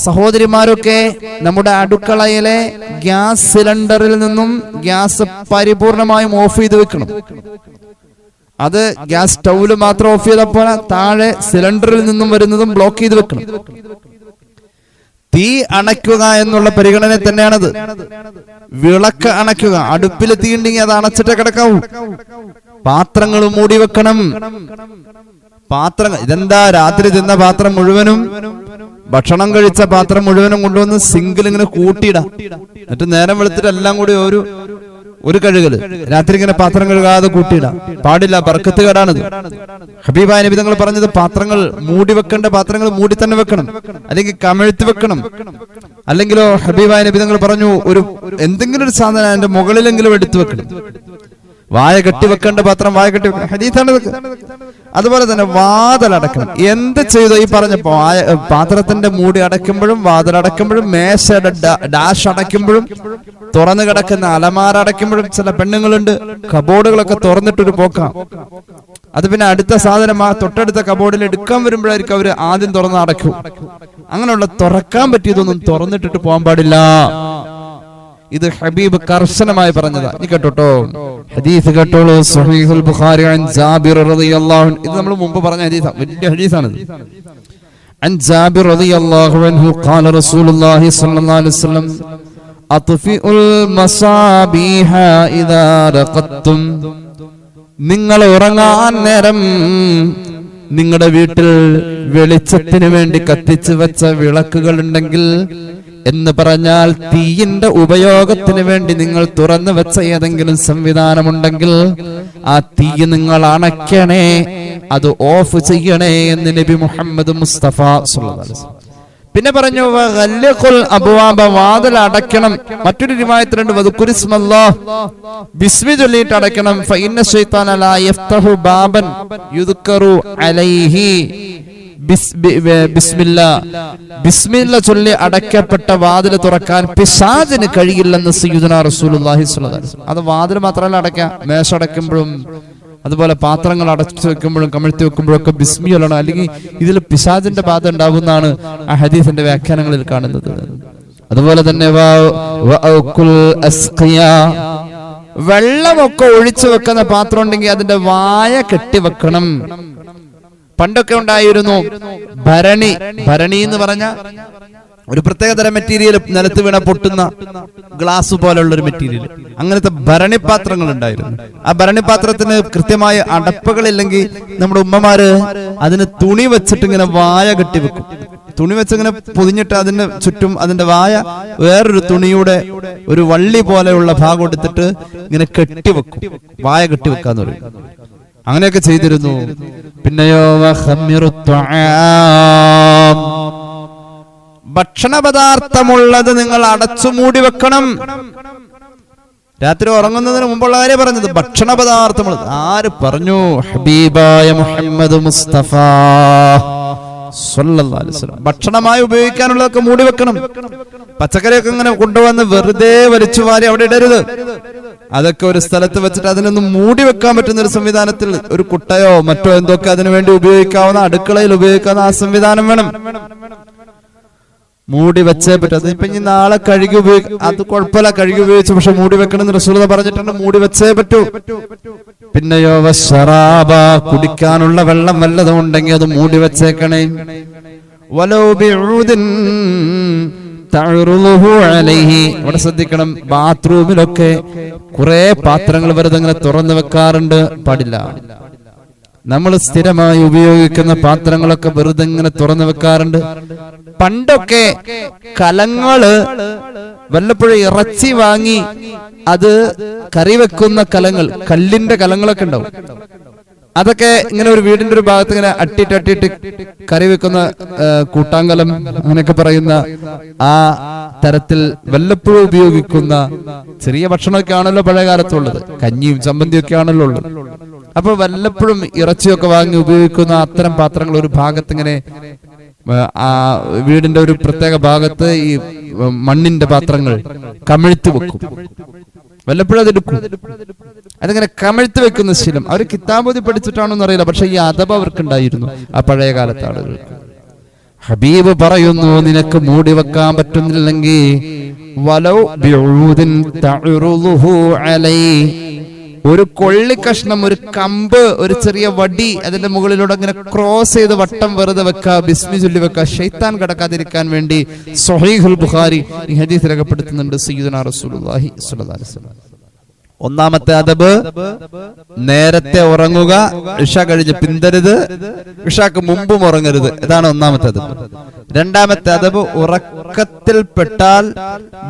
സഹോദരിമാരൊക്കെ നമ്മുടെ അടുക്കളയിലെ ഗ്യാസ് സിലിണ്ടറിൽ നിന്നും ഗ്യാസ് പരിപൂർണമായും ഓഫ് ചെയ്ത് വെക്കണം. അത് ഗ്യാസ് സ്റ്റൗവിൽ മാത്രം ഓഫ് ചെയ്തപ്പോൾ താഴെ സിലിണ്ടറിൽ നിന്നും വരുന്നതും ബ്ലോക്ക് ചെയ്ത് വെക്കണം. തീ അണയ്ക്കുക എന്നുള്ള പരിഗണന തന്നെയാണത്. വിളക്ക് അണയ്ക്കുക, അടുപ്പിൽ തീ ഉണ്ടെങ്കിൽ അത് അണച്ചിട്ടേ കിടക്കാവൂ. പാത്രങ്ങൾ മൂടി വെക്കണം. പാത്രങ്ങൾ ഇതെന്താ, രാത്രി തിന്ന പാത്രം മുഴുവനും, ഭക്ഷണം കഴിച്ച പാത്രം മുഴുവനും കൊണ്ടുവന്ന് സിങ്കിൽ ഇങ്ങനെ കൂട്ടിയിടാം. എന്നിട്ട് നേരം വെളുത്തിട്ട് എല്ലാം കൂടി ഒരു കഴുകല്, രാത്രി ഇങ്ങനെ പാത്രം കഴുകാതെ കൂട്ടിയിടാം. പാടില്ല, ബർക്കത്ത് കേടാണത്. ഹബീബായ നബി തങ്ങൾ പറഞ്ഞത് പാത്രങ്ങൾ മൂടി വെക്കേണ്ട പാത്രങ്ങൾ മൂടി തന്നെ വെക്കണം, അല്ലെങ്കിൽ കമഴ്ത്തി വെക്കണം. അല്ലെങ്കിലോ ഹബീബായ നബി തങ്ങൾ പറഞ്ഞു, എന്തെങ്കിലും ഒരു സാധനം അതിന്റെ മുകളിലെങ്കിലും എടുത്തു വെക്കണം. വായ കെട്ടിവെക്കേണ്ട പാത്രം വായ കെട്ടി വെക്കണം, ഹദീസാണ് ഇതൊക്കെ. അതുപോലെ തന്നെ വാതിലടക്കണം. എന്ത് ചെയ്തു ഈ പറഞ്ഞപ്പോ, പാത്രത്തിന്റെ മൂടി അടയ്ക്കുമ്പോഴും വാതിലടയ്ക്കുമ്പോഴും മേശയുടെ ഡാഷ് അടയ്ക്കുമ്പോഴും തുറന്നു കിടക്കുന്ന അലമാര അടയ്ക്കുമ്പോഴും ചില പെണ്ണുങ്ങളുണ്ട് കബോർഡുകളൊക്കെ തുറന്നിട്ടൊരു പോക്കാം. അത് പിന്നെ അടുത്ത സാധനം ആ തൊട്ടടുത്ത കബോർഡിൽ എടുക്കാൻ വരുമ്പോഴായിരിക്കും അവര് ആദ്യം തുറന്ന് അടയ്ക്കും. അങ്ങനെയുള്ള തുറക്കാൻ പറ്റിയതൊന്നും തുറന്നിട്ടിട്ട് പോകാൻ പാടില്ല. ഇത് ഹബീബ് കർശനമായി പറഞ്ഞതാ. നീ കേട്ടോട്ടോ, ഹദീസ് കേട്ടോളൂ. സ്വഹീഹുൽ ബുഖാരി അൻ ജാബിർ റളിയല്ലാഹു അൻഹു. ഇത് നമ്മൾ മുമ്പ് പറഞ്ഞ ഹദീസാണ്, വലിയ ഹദീസാണ്. അൻ ജാബിർ റളിയല്ലാഹു അൻഹു ഖാല റസൂലുള്ളാഹി സ്വല്ലല്ലാഹു അലൈഹി വസല്ലം അത്ഫിഉൽ മസാബീഹ ഇദാ റഖത്തും. നിങ്ങൾ ഉറങ്ങാൻ നേരം നിങ്ങളുടെ വീട്ടിൽ വെളിച്ചത്തിന് വേണ്ടി കത്തിച്ചു വെച്ച വിളക്കുകൾ ഉണ്ടെങ്കിൽ, എന്ന് പറഞ്ഞാൽ തീയിന്റെ ഉപയോഗത്തിന് വേണ്ടി നിങ്ങൾ തുറന്നു വെച്ച ഏതെങ്കിലും സംവിധാനമുണ്ടെങ്കിൽ ആ തീ നിങ്ങൾ അണയ്ക്കണേ, അത് ഓഫ് ചെയ്യണേ എന്ന് നബി മുഹമ്മദ് മുസ്തഫ സ്വല്ലല്ലാഹു അലൈഹി വസല്ലം. പിന്നെ പറഞ്ഞു അബ്വാബ, വാതിൽ അടയ്ക്കണം. മറ്റൊരു റിവായത്തിലുണ്ട് വദ്കുരിസ്മല്ലാഹ്, ബിസ്മി ചൊല്ലിയിട്ട് അടയ്ക്കണം. ഫഇന്ന ശൈത്താന ലാ യഫ്തഹു ബാബൻ യുദ്കറു അലൈഹി ബിസ്മില്ല ചൊല്ലി അടയ്ക്കപ്പെട്ട വാതിൽ തുറക്കാൻ പിശാചിന് കഴിയില്ലെന്ന് സയ്യിദുനാ റസൂലുള്ളാഹി സ്വല്ലല്ലാഹു അലൈഹി വസല്ലം. അത് വാതിൽ മാത്രമല്ല അടയ്ക്കാം, മേശ അടയ്ക്കുമ്പോഴും അതുപോലെ പാത്രങ്ങൾ അടച്ചു വെക്കുമ്പോഴും കമിഴ്ത്തി വെക്കുമ്പോഴൊക്കെ ബിസ്മി ചൊല്ലണം, അല്ലെങ്കിൽ ഇതിൽ പിശാചിന്റെ ബാധ ഉണ്ടാകുന്നതാണ് ആ ഹദീസിന്റെ വ്യാഖ്യാനങ്ങളിൽ കാണുന്നത്. അതുപോലെ തന്നെ വെള്ളമൊക്കെ ഒഴിച്ചു വെക്കുന്ന പാത്രം ഉണ്ടെങ്കിൽ അതിന്റെ വായ കെട്ടിവെക്കണം. പണ്ടൊക്കെ ഉണ്ടായിരുന്നു ഭരണി. ഭരണി എന്ന് പറഞ്ഞ ഒരു പ്രത്യേകതരം മെറ്റീരിയൽ, നിലത്ത് വീണ പൊട്ടുന്ന ഗ്ലാസ് പോലുള്ള ഒരു മെറ്റീരിയൽ. അങ്ങനത്തെ ഭരണിപാത്രങ്ങൾ ഉണ്ടായിരുന്നു. ആ ഭരണിപാത്രത്തിന് കൃത്യമായ അടപ്പുകളില്ലെങ്കിൽ നമ്മുടെ ഉമ്മമാര് അതിന് തുണി വെച്ചിട്ട് ഇങ്ങനെ വായ കെട്ടിവെക്കും. തുണി വെച്ചിങ്ങനെ പൊതിഞ്ഞിട്ട് അതിന്റെ ചുറ്റും അതിന്റെ വായ വേറൊരു തുണിയുടെ ഒരു വള്ളി പോലെയുള്ള ഭാഗം എടുത്തിട്ട് ഇങ്ങനെ കെട്ടിവെക്കും. വായ കെട്ടിവെക്കാന്ന് പറയും. അങ്ങനെയൊക്കെ ചെയ്തിരുന്നു. പിന്നെയോ ഭക്ഷണ പദാർത്ഥമുള്ളത് നിങ്ങൾ അടച്ചു മൂടി വെക്കണം. രാത്രി ഉറങ്ങുന്നതിന് മുമ്പുള്ള കാര്യം പറഞ്ഞത്, ഭക്ഷണ പദാർത്ഥമുള്ളത്. ആര് പറഞ്ഞു? ഹബീബായ മുഹമ്മദ് മുസ്തഫ സ്വല്ലല്ലാഹു അലൈഹി വസല്ലം. ഭക്ഷണമായി ഉപയോഗിക്കാനുള്ളതൊക്കെ മൂടി വെക്കണം. പച്ചക്കറിയൊക്കെ ഇങ്ങനെ കൊണ്ടുവന്ന് വെറുതെ വലിച്ചു വാരി അവിടെ ഇടരുത്. അതൊക്കെ ഒരു സ്ഥലത്ത് വെച്ചിട്ട് അതിനൊന്നും മൂടി വെക്കാൻ പറ്റുന്ന ഒരു സംവിധാനത്തിൽ, ഒരു കുട്ടയോ മറ്റോ എന്തൊക്കെ അതിനു വേണ്ടി ഉപയോഗിക്കാവുന്ന, അടുക്കളയിൽ ഉപയോഗിക്കാവുന്ന ആ സംവിധാനം വേണം. മൂടി വെച്ചേ പറ്റും. അതിപ്പോ ഇനി നാളെ കഴുകി ഉപയോഗിക്കും, അത് കുഴപ്പമില്ല, കഴുകി ഉപയോഗിച്ചു, പക്ഷെ മൂടി വെക്കണം റസൂലുള്ളാഹി പറഞ്ഞിട്ടുണ്ട്. മൂടി വെച്ചേ പറ്റൂ. പിന്നെയോ ശറാബ, കുടിക്കാനുള്ള വെള്ളം വല്ലതും ഉണ്ടെങ്കിൽ അത് മൂടി വെച്ചേക്കണേ. വലൗ ബിഊദിൻ തഅറുലുഹു അലൈഹി. ഇവിടെ ശ്രദ്ധിക്കണം, ബാത്റൂമിലൊക്കെ കുറെ പാത്രങ്ങൾ വെറുതെ ഇങ്ങനെ തുറന്നു വെക്കാറുണ്ട്, പാടില്ല. നമ്മൾ സ്ഥിരമായി ഉപയോഗിക്കുന്ന പാത്രങ്ങളൊക്കെ വെറുതെ ഇങ്ങനെ തുറന്നു വെക്കാറുണ്ട്. പണ്ടൊക്കെ കലങ്ങള് വല്ലപ്പോഴും ഇറച്ചി വാങ്ങി അത് കറി വെക്കുന്ന കലങ്ങൾ, കല്ലിന്റെ കലങ്ങളൊക്കെ ഉണ്ടാവും. അതൊക്കെ ഇങ്ങനെ ഒരു വീടിന്റെ ഒരു ഭാഗത്ത് ഇങ്ങനെ അട്ടിട്ട് കറി വെക്കുന്ന കൂട്ടാങ്കലം അങ്ങനെയൊക്കെ പറയുന്ന ആ തരത്തിൽ വല്ലപ്പോഴും ഉപയോഗിക്കുന്ന ചെറിയ ഭക്ഷണമൊക്കെ ആണല്ലോ പഴയ കാലത്തുള്ളത്. കഞ്ഞിയും ചമ്മന്തിയും ഒക്കെ ആണല്ലോ ഉള്ളത്. അപ്പൊ വല്ലപ്പോഴും ഇറച്ചിയൊക്കെ വാങ്ങി ഉപയോഗിക്കുന്ന അത്തരം പാത്രങ്ങൾ ഒരു ഭാഗത്ത് ഇങ്ങനെ ആ വീടിന്റെ ഒരു പ്രത്യേക ഭാഗത്ത് ഈ മണ്ണിന്റെ പാത്രങ്ങൾ കമിഴ്ത്തി വെക്കും. വല്ലപ്പോഴും അതെടുക്കും. അതിങ്ങനെ കമഴ്ത്തി വെക്കുന്ന ശീലം അവർ കിതാബോധി പഠിച്ചിട്ടാണോന്ന് അറിയില്ല, പക്ഷെ ഈ അദബ് അവർക്കുണ്ടായിരുന്നു ആ പഴയ കാലത്തെ ആളുകൾക്ക്. ഹബീബ് പറയുന്നു, നിനക്ക് മൂടി വെക്കാൻ പറ്റുന്നില്ലെങ്കിൽ വലൗ ബിഊദിൻ തഅറുദുഹു അലൈ, ഒരു കൊള്ളി കഷ്ണം, ഒരു കമ്പ്, ഒരു ചെറിയ വടി അതിന്റെ മുകളിലൂടെ അങ്ങനെ ക്രോസ് ചെയ്ത് വട്ടം വെറുതെ വെക്കുക, ബിസ്മി ചൊല്ലി വെക്കുക, ശൈത്താൻ കടക്കാതിരിക്കാൻ വേണ്ടി. സ്വഹീഹുൽ ബുഖാരി ഈ ഹദീസ് രേഖപ്പെടുത്തുന്നുണ്ട് സയ്യിദുനാ റസൂലുള്ളാഹി സ്വല്ലല്ലാഹു അലൈഹി വസല്ലം. ഒന്നാമത്തെ അദബ് നേരത്തെ ഉറങ്ങുക, ഇഷ കഴിഞ്ഞ് പിന്തരുത്, ഇഷാക്ക് മുമ്പും ഉറങ്ങരുത്. ഇതാണ് ഒന്നാമത്തെ അദബ്. രണ്ടാമത്തെ അദബ് ഉറക്കത്തിൽപ്പെട്ടാൽ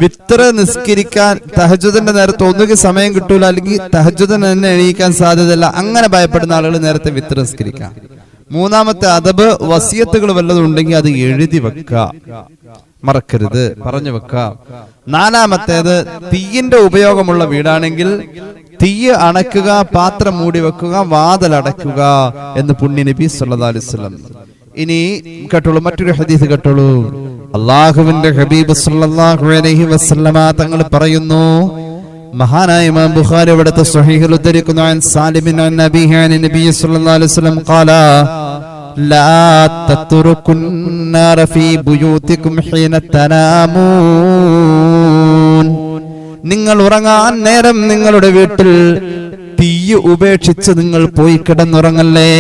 വിത്ർ നിസ്കരിക്കാൻ തഹജ്ജുദിന്റെ നേരത്തെ ഒന്നുകിൽ സമയം കിട്ടൂല, അല്ലെങ്കിൽ തഹജ്ജുദിന് തന്നെ എണീക്കാൻ സാധ്യതയില്ല, അങ്ങനെ ഭയപ്പെടുന്ന ആളുകൾ നേരത്തെ വിത്ർ നിസ്കരിക്കാം. മൂന്നാമത്തെ അദബ് വസിയത്തുകൾ വല്ലതും ഉണ്ടെങ്കിൽ അത് എഴുതി വെക്കുക, മറക്കരുത്, പറഞ്ഞു വെക്കാം. നാലാമത്തേത് തീയിന്റെ ഉപയോഗമുള്ള വീടാണെങ്കിൽ തീ അണക്കുക, പാത്രം മൂടി വെക്കുക, വാതിൽ അടയ്ക്കുക എന്ന് പുണ്യ നബി സല്ലല്ലാഹു അലൈഹി വസല്ലം. ഇനി കേട്ടോളൂ, മറ്റൊരു ഹദീസ് കേട്ടോളൂ. അല്ലാഹുവിന്റെ ഹബീബ് സല്ലല്ലാഹു അലൈഹി വസല്ലമ തങ്ങൾ പറയുന്നു, മഹാനായ ഇമാം ബുഖാരി ഇവിടുത്തെ സ്വഹീഹിൽ ഉദ്ധരിക്കുന്നു, അൻ സാലിമിൻ അൻ നബിഹി അൻ നബി സല്ലല്ലാഹു അലൈഹി വസല്ലം ഖാല ലാ തത്റുകുന്നാര ഫീ ബുയൂതികും ഹീന തനാമൂൻ, നിങ്ങൾ ഉറങ്ങാൻ നേരം നിങ്ങളുടെ വീട്ടിൽ തീ ഉപേക്ഷിച്ച് നിങ്ങൾ പോയി കിടന്നുറങ്ങല്ലേ.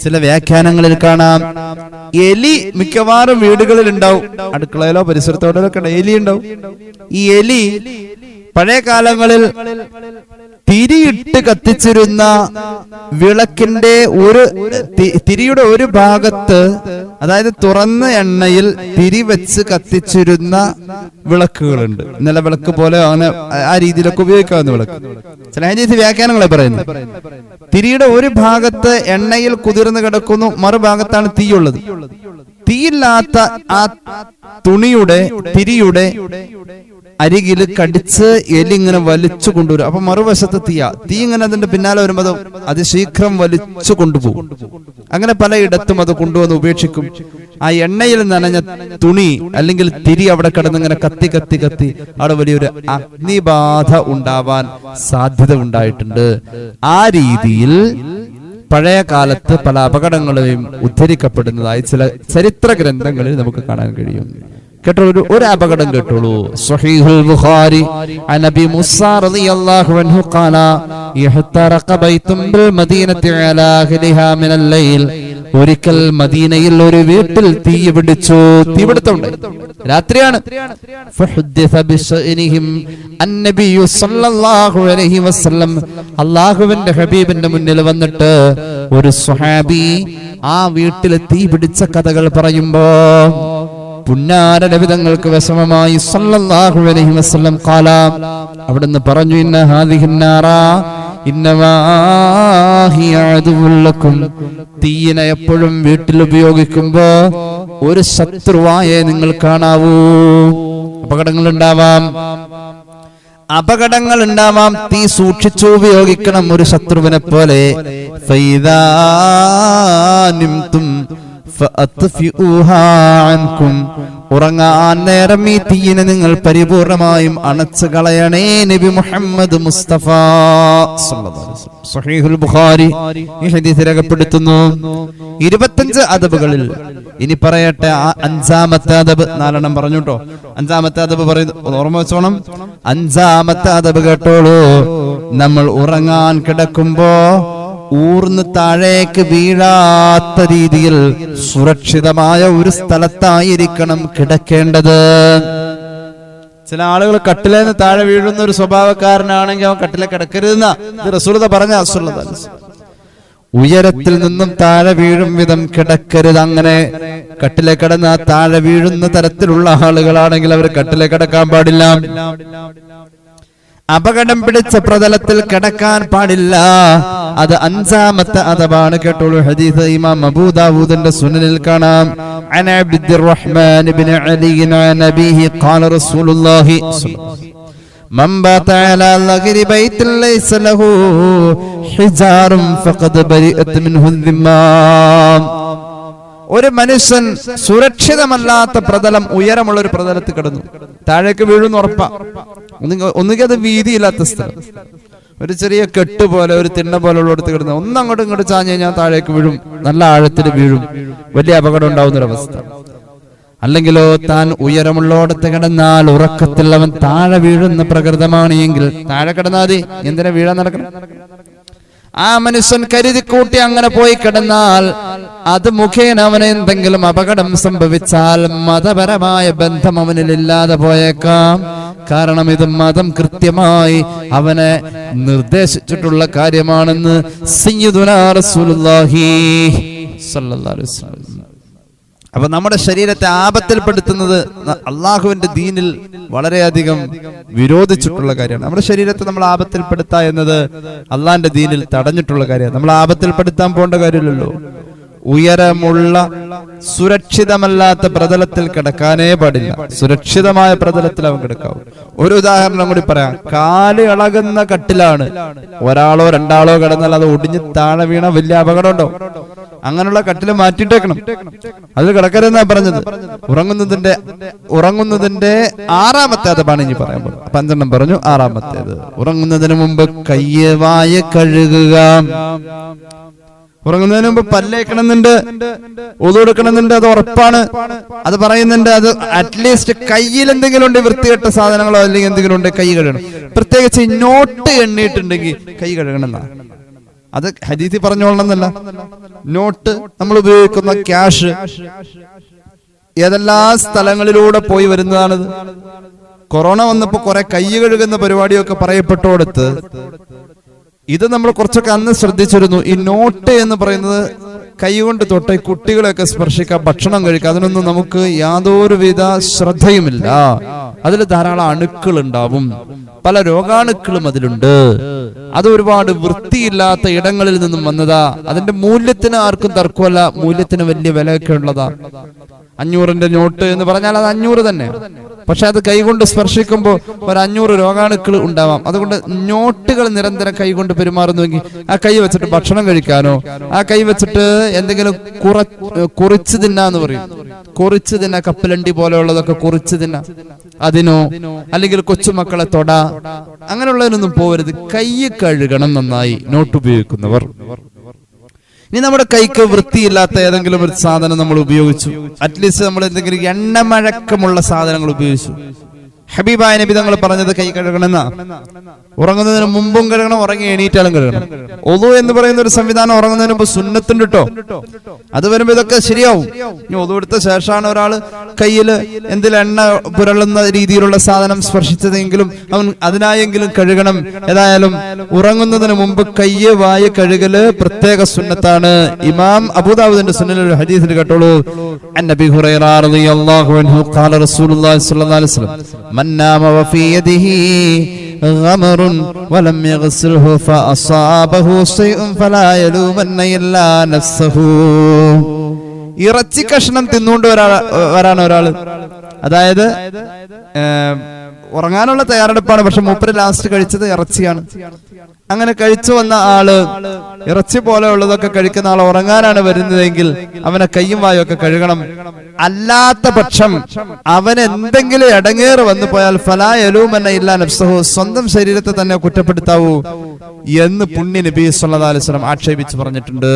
ചില വ്യാഖ്യാനങ്ങളിൽ കാണാം എലി മിക്കവാറും വീടുകളിൽ ഉണ്ടാവും, അടുക്കളയിലോ പരിസരത്തോടോ ഒക്കെ എലി ഉണ്ടാവും. ഈ എലി പഴയ കാലങ്ങളിൽ തിരിയിട്ട് കത്തിച്ചിരുന്ന വിളക്കിന്റെ തിരിയുടെ ഒരു ഭാഗത്ത്, അതായത് തുറന്ന എണ്ണയിൽ തിരി വെച്ച് കത്തിച്ചിരുന്ന വിളക്കുകളുണ്ട്. നിലവിളക്ക് പോലെ അങ്ങനെ ആ രീതിയിലൊക്കെ ഉപയോഗിക്കാവുന്ന വിളക്ക്. ചില ഹദീസ് വ്യാഖ്യാനങ്ങളെ പറയുന്നു, തിരിയുടെ ഒരു ഭാഗത്ത് എണ്ണയിൽ കുതിർന്ന് കിടക്കുന്നു, മറുഭാഗത്താണ് തീയുള്ളത്. തീയില്ലാത്ത ആ തിരിയുടെ അരികിൽ കടിച്ച് എലി ഇങ്ങനെ വലിച്ചു കൊണ്ടുവരും. അപ്പൊ മറുവശത്ത് തീ ഇങ്ങനെ അതിന്റെ പിന്നാലെ വരുമ്പോൾ അതിശീഘ്രം വലിച്ചു കൊണ്ടുപോകും. അങ്ങനെ പലയിടത്തും അത് കൊണ്ടുവന്ന് ഉപേക്ഷിക്കും. ആ എണ്ണയിൽ നനഞ്ഞ തുണി അല്ലെങ്കിൽ തിരി അവിടെ കിടന്ന് ഇങ്ങനെ കത്തി കത്തി കത്തി അവിടെ വലിയൊരു അഗ്നിബാധ ഉണ്ടാവാൻ സാധ്യത ഉണ്ടായിട്ടുണ്ട്. ആ രീതിയിൽ പഴയ കാലത്ത് പല അപകടങ്ങളെയും ഉദ്ധരിക്കപ്പെടുന്നതായി ചില ചരിത്ര ഗ്രന്ഥങ്ങളിൽ നമുക്ക് കാണാൻ കഴിയും. കേട്ടോളൂ, ഒരു അപകടം കേട്ടോളൂ. സ്വഹീഹുൽ ബുഖാരി അൻ അബി മുസ്സാ റളിയല്ലാഹു അൻഹു ഖാല ഇഹ്തറഖ ബൈതുൻ ബിൽ മദീനത്തി അലാ അഹ്ലിഹാ മിനൽ ലൈൽ, ഒരിക്കൽ മദീനയിൽ ഒരു വീട്ടിൽ തീ പിടിച്ചു. തീപിടുത്തമുണ്ട്, രാത്രിയാണ്. ഫഹുദ്ദിസ ബിശഅനിഹിം അന്നബിയു സല്ലല്ലാഹു അലൈഹി വസല്ലം, അല്ലാഹുവിന്റെ ഹബീബിന്റെ മുന്നിൽ വന്നിട്ട് ഒരു സ്വഹാബി ആ വീട്ടിൽ തീ പിടിച്ച കഥകൾ പറയുമ്പോ പുന്നാര നബിതങ്ങൾക്ക് വിഷമമായി. സല്ലല്ലാഹു അലൈഹി വസല്ലം ഖാല, അവിടുന്ന് പറഞ്ഞു, ഇന്ന ഹാദിഹിൻ നാറ ഇന്നമാ ഹിയ അദുവ്വുൽ ലക്കും, തീയിനെ എപ്പോഴും വീട്ടിൽ ഉപയോഗിക്കുമ്പോ ഒരു ശത്രുവായെ നിങ്ങൾ കാണാവൂ. അപകടങ്ങൾ ഉണ്ടാവാം, തീ സൂക്ഷിച്ചു ഉപയോഗിക്കണം, ഒരു ശത്രുവിനെ പോലെ. ഫൈദാ നിംതും ഉറങ്ങാൻ നേരം ഈ തീയിനെ നിങ്ങൾ പരിപൂർണമായും അണച്ചു കളയണേ. നബി മുഹമ്മദ് മുസ്തഫ സ്വഹീഹുൽ ബുഖാരി ഈ ഹദീസ് രേഖപ്പെടുത്തുന്നു. 25 അദബുകളിൽ ഇനി പറയട്ടെ, അഞ്ചാമത്തെ അദബ്, 4 പറഞ്ഞു കേട്ടോ. അഞ്ചാമത്തെ അദബ് പറയുന്നു, ഓർമ്മ വെച്ചോണം. അഞ്ചാമത്തെ അദബ് കേട്ടോളൂ. നമ്മൾ ഉറങ്ങാൻ കിടക്കുമ്പോ ഊർന്ന് താഴേക്ക് വീഴാത്ത രീതിയിൽ സുരക്ഷിതമായ ഒരു സ്ഥലത്തായിരിക്കണം കിടക്കേണ്ടത്. ചില ആളുകൾ കട്ടിലേന്ന് താഴെ വീഴുന്ന ഒരു സ്വഭാവക്കാരനാണെങ്കിൽ അവൻ കട്ടിലെ കിടക്കരുതെന്ന റസൂലുള്ളാഹി പറഞ്ഞ. ഉയരത്തിൽ നിന്നും താഴെ വീഴും വിധം കിടക്കരുത്. അങ്ങനെ കട്ടിലെ കിടന്ന താഴെ വീഴുന്ന തരത്തിലുള്ള ആളുകളാണെങ്കിൽ അവർ കട്ടിലെ കിടക്കാൻ പാടില്ല. അപകടം പിടിച്ച പ്രതലത്തിൽ കിടക്കാൻ പാടില്ല. അത് അഞ്ചാമത്തെ അദബാണ്. കേട്ടോളൂ, ഹദീസ് ഇമാം അബൂ ദാവൂദിന്റെ സുനനിൽ കാണാം. അൻ അബ്ദുറഹ്മാൻ ഇബ്നു അലി അൻ നബിഹി ഖാല റസൂലുള്ളാഹി മൻ ബാത അലാ ലഗ്രി ബൈത്തിൽ ലൈസ ലഹു ഹിജാറുൻ ഫഖദ് ബരിഅത് മിൻഹു ദിമ്മാം. ഒരു മനുഷ്യൻ സുരക്ഷിതമല്ലാത്ത പ്രതലം, ഉയരമുള്ള ഒരു പ്രതലത്തിൽ കിടന്നു, താഴേക്ക് വീഴുന്ന ഉറപ്പാ. ഒന്നുകിൽ അത് വീതിയില്ലാത്ത സ്ഥലം, ഒരു ചെറിയ കെട്ട് പോലെ, ഒരു തിണ്ണ പോലെ ഉള്ളിടത്ത് കിടന്നു, ഒന്നങ്ങോട്ടും ഇങ്ങോട്ട് ചാഞ്ഞു കഴിഞ്ഞാൽ താഴേക്ക് വീഴും, നല്ല ആഴത്തിൽ വീഴും, വലിയ അപകടം ഉണ്ടാവുന്നൊരവസ്ഥ. അല്ലെങ്കിലോ താൻ ഉയരമുള്ളോടത്ത് കിടന്നാൽ ഉറക്കത്തിൽ അവൻ താഴെ വീഴുന്ന പ്രകൃതമാണ് എങ്കിൽ താഴെ കിടന്നാൽ മതി, എന്തിനാ വീഴാൻ നടക്കണം? ആ മനുഷ്യൻ കരുതി കൂട്ടി അങ്ങനെ പോയി കിടന്നാൽ അത് മുഖേന അവന് എന്തെങ്കിലും അപകടം സംഭവിച്ചാൽ മതപരമായ ബന്ധം അവനിൽ ഇല്ലാതെ പോയേക്കാം. കാരണം ഇത് മതം കൃത്യമായി അവനെ നിർദ്ദേശിച്ചിട്ടുള്ള കാര്യമാണെന്ന് സയ്യിദുനാ റസൂലുള്ളാഹി സ്വല്ലല്ലാഹു അലൈഹി വസല്ലം. അപ്പൊ നമ്മുടെ ശരീരത്തെ ആപത്തിൽപ്പെടുത്തുന്നത് അള്ളാഹുവിന്റെ ദീനിൽ വളരെയധികം വിരോധിച്ചിട്ടുള്ള കാര്യമാണ്. നമ്മുടെ ശരീരത്തെ നമ്മൾ ആപത്തിൽപ്പെടുത്തുക എന്നത് അള്ളാഹിന്റെ ദീനിൽ തടഞ്ഞിട്ടുള്ള കാര്യമാണ്. നമ്മൾ ആപത്തിൽപ്പെടുത്താൻ പോകേണ്ട കാര്യമില്ലല്ലോ. ഉയരമുള്ള സുരക്ഷിതമല്ലാത്ത പ്രതലത്തിൽ കിടക്കാനേ പാടില്ല. സുരക്ഷിതമായ പ്രതലത്തിൽ അവൻ കിടക്കാവും. ഒരു ഉദാഹരണം കൂടി പറയാം. കാല് ഇളകുന്ന കട്ടിലാണ് ഒരാളോ രണ്ടാളോ കിടന്നാൽ അത് ഒടിഞ്ഞ് താഴെ വീണ വലിയ അപകടമുണ്ടോ? അങ്ങനെയുള്ള കട്ടില് മാറ്റിയിട്ടേക്കണം, അതിൽ കിടക്കരുതെന്നാ പറഞ്ഞത്. ഉറങ്ങുന്നതിന്റെ ആറാമത്തെ അതപ്പാണ് ഇനി പറയാൻ പോകുന്നത്. 5 പറഞ്ഞു. ആറാമത്തേത്, ഉറങ്ങുന്നതിന് മുമ്പ് കയ്യ് വായ കഴുകുക. ഉറങ്ങുന്നതിന് മുമ്പ് പല്ലേക്കണമെന്നുണ്ട്, ഒതു കൊടുക്കണമെന്നുണ്ട്, അത് ഉറപ്പാണ്. അത് പറയുന്നുണ്ട്. അത് അറ്റ്ലീസ്റ്റ് കയ്യിൽ എന്തെങ്കിലും ഉണ്ട്, വൃത്തികെട്ട സാധനങ്ങളോ അല്ലെങ്കിൽ എന്തെങ്കിലും ഉണ്ട്, കൈ കഴുകണം. പ്രത്യേകിച്ച് നോട്ട് എണ്ണിയിട്ടുണ്ടെങ്കിൽ കൈ കഴുകണം എന്നാ. അത് ഹദീസിൽ പറഞ്ഞോളണമെന്നല്ല. നോട്ട്, നമ്മൾ ഉപയോഗിക്കുന്ന ക്യാഷ് ഏതെല്ലാം സ്ഥലങ്ങളിലൂടെ പോയി വരുന്നതാണിത്. കൊറോണ വന്നപ്പോ കുറെ കൈ കഴുകുന്ന പരിപാടിയൊക്കെ പറയപ്പെട്ടോടത്ത് ഇത് നമ്മൾ കുറച്ചൊക്കെ അന്ന് ശ്രദ്ധിച്ചിരുന്നു. ഈ നോട്ട് എന്ന് പറയുന്നത് കൈകൊണ്ട് തൊട്ട് കുട്ടികളെയൊക്കെ സ്പർശിക്കാം, ഭക്ഷണം കഴിക്കാം, അതിനൊന്നും നമുക്ക് യാതൊരുവിധ ശ്രദ്ധയുമില്ല. അതിൽ ധാരാളം അണുക്കൾ ഉണ്ടാവും, പല രോഗാണുക്കളും അതിലുണ്ട്. അത് ഒരുപാട് വൃത്തിയില്ലാത്ത ഇടങ്ങളിൽ നിന്നും വന്നതാ. അതിന്റെ മൂല്യത്തിന് ആർക്കും തർക്കമല്ല, മൂല്യത്തിന് വലിയ വിലയൊക്കെ ഉള്ളതാ. 500ന്റെ നോട്ട് എന്ന് പറഞ്ഞാൽ അത് 500 തന്നെ, പക്ഷെ അത് കൈകൊണ്ട് സ്പർശിക്കുമ്പോൾ ഒരു 500 രോഗാണുക്കൾ ഉണ്ടാവാം. അതുകൊണ്ട് നോട്ടുകൾ നിരന്തരം കൈകൊണ്ട് പെരുമാറുന്നുവെങ്കിൽ ആ കൈ വെച്ചിട്ട് ഭക്ഷണം കഴിക്കാനോ, ആ കൈ വെച്ചിട്ട് എന്തെങ്കിലും കുറിച്ച് തിന്നാന്ന് പറയും, കുറിച്ച് തിന്ന, കപ്പലണ്ടി പോലെയുള്ളതൊക്കെ കുറിച്ച് തിന്ന, അതിനോ അല്ലെങ്കിൽ കൊച്ചുമക്കളെ തൊട, അങ്ങനെയുള്ളതിനൊന്നും പോകരുത്. കൈ കഴുകണം നന്നായി നോട്ട് ഉപയോഗിക്കുന്നവർ. ഇനി നമ്മുടെ കൈക്ക് വൃത്തിയില്ലാത്ത ഏതെങ്കിലും ഒരു സാധനം നമ്മൾ ഉപയോഗിച്ചു, അറ്റ്ലീസ്റ്റ് നമ്മൾ എന്തെങ്കിലും എണ്ണമഴക്കമുള്ള സാധനങ്ങൾ ഉപയോഗിച്ചു. ഹബീബായ നബി തങ്ങൾ പറഞ്ഞത് കൈ കഴുകണമെന്നാ. ഉറങ്ങുന്നതിന് മുമ്പും കഴുകണം, ഉറങ്ങി എണീറ്റാലും കഴുകണം. ഒളു എന്ന് പറയുന്ന ഒരു സംവിധാനം ഉറങ്ങുന്നതിന് മുമ്പ് സുന്നത്തുണ്ട് കേട്ടോ. അത് വരുമ്പോ ഇതൊക്കെ ശരിയാവും. ഇനി ഒളു എടുത്ത ശേഷമാണ് ഒരാൾ കയ്യിൽ എന്തെങ്കിലും എണ്ണ പുരളുന്ന രീതിയിലുള്ള സാധനം സ്പർശിച്ചതെങ്കിലും അവൻ അതിനായെങ്കിലും കഴുകണം. ഏതായാലും ഉറങ്ങുന്നതിന് മുമ്പ് കയ്യ് വായ കഴുകല് പ്രത്യേക സുന്നത്താണ്. ഇമാം അബൂദാവൂദിന്റെ സുന്നനിൽ ഒരു ഹദീസിൽ കേട്ടോളൂ. അന്നബി ഹുറൈറ റളിയല്ലാഹു അൻഹു ഖാല റസൂലുള്ളാഹി സ്വല്ലല്ലാഹു അലൈഹി വസല്ലം മൻ നാമ വഫീ യദിഹി ഗമറുൻ വലം യഗ്സിൽഹു ഫഅസാബഹു ശൈഉൻ ഫലാ യലൂമന്ന ഇല്ലാ നഫ്സഹു. ഇറച്ചി കഷ്ണം തിന്നുകൊണ്ട് വരാണ് ഒരാള്, അതായത് ഉറങ്ങാനുള്ള തയ്യാറെടുപ്പാണ്, പക്ഷെ മൂപ്പര് ലാസ്റ്റ് കഴിച്ചത് ഇറച്ചിയാണ്. അങ്ങനെ കഴിച്ചു വന്ന ആള് ഇറച്ചി പോലെ ഉള്ളതൊക്കെ കഴിക്കുന്ന ആൾ ഉറങ്ങാനാണ് വരുന്നതെങ്കിൽ അവനെ കയ്യും വായും ഒക്കെ കഴുകണം. അല്ലാത്ത പക്ഷം അവന് എന്തെങ്കിലും ഇടങ്ങേറ് വന്നു പോയാൽ ഫലാ യലൂമന്ന ഇല്ലാ നഫ്സഹു, സ്വന്തം ശരീരത്തെ തന്നെ കുറ്റപ്പെടുത്താവൂ എന്ന് പുണ്യ നബി സല്ലല്ലാഹു അലൈഹി വസല്ലം ആക്ഷേപിച്ച് പറഞ്ഞിട്ടുണ്ട്.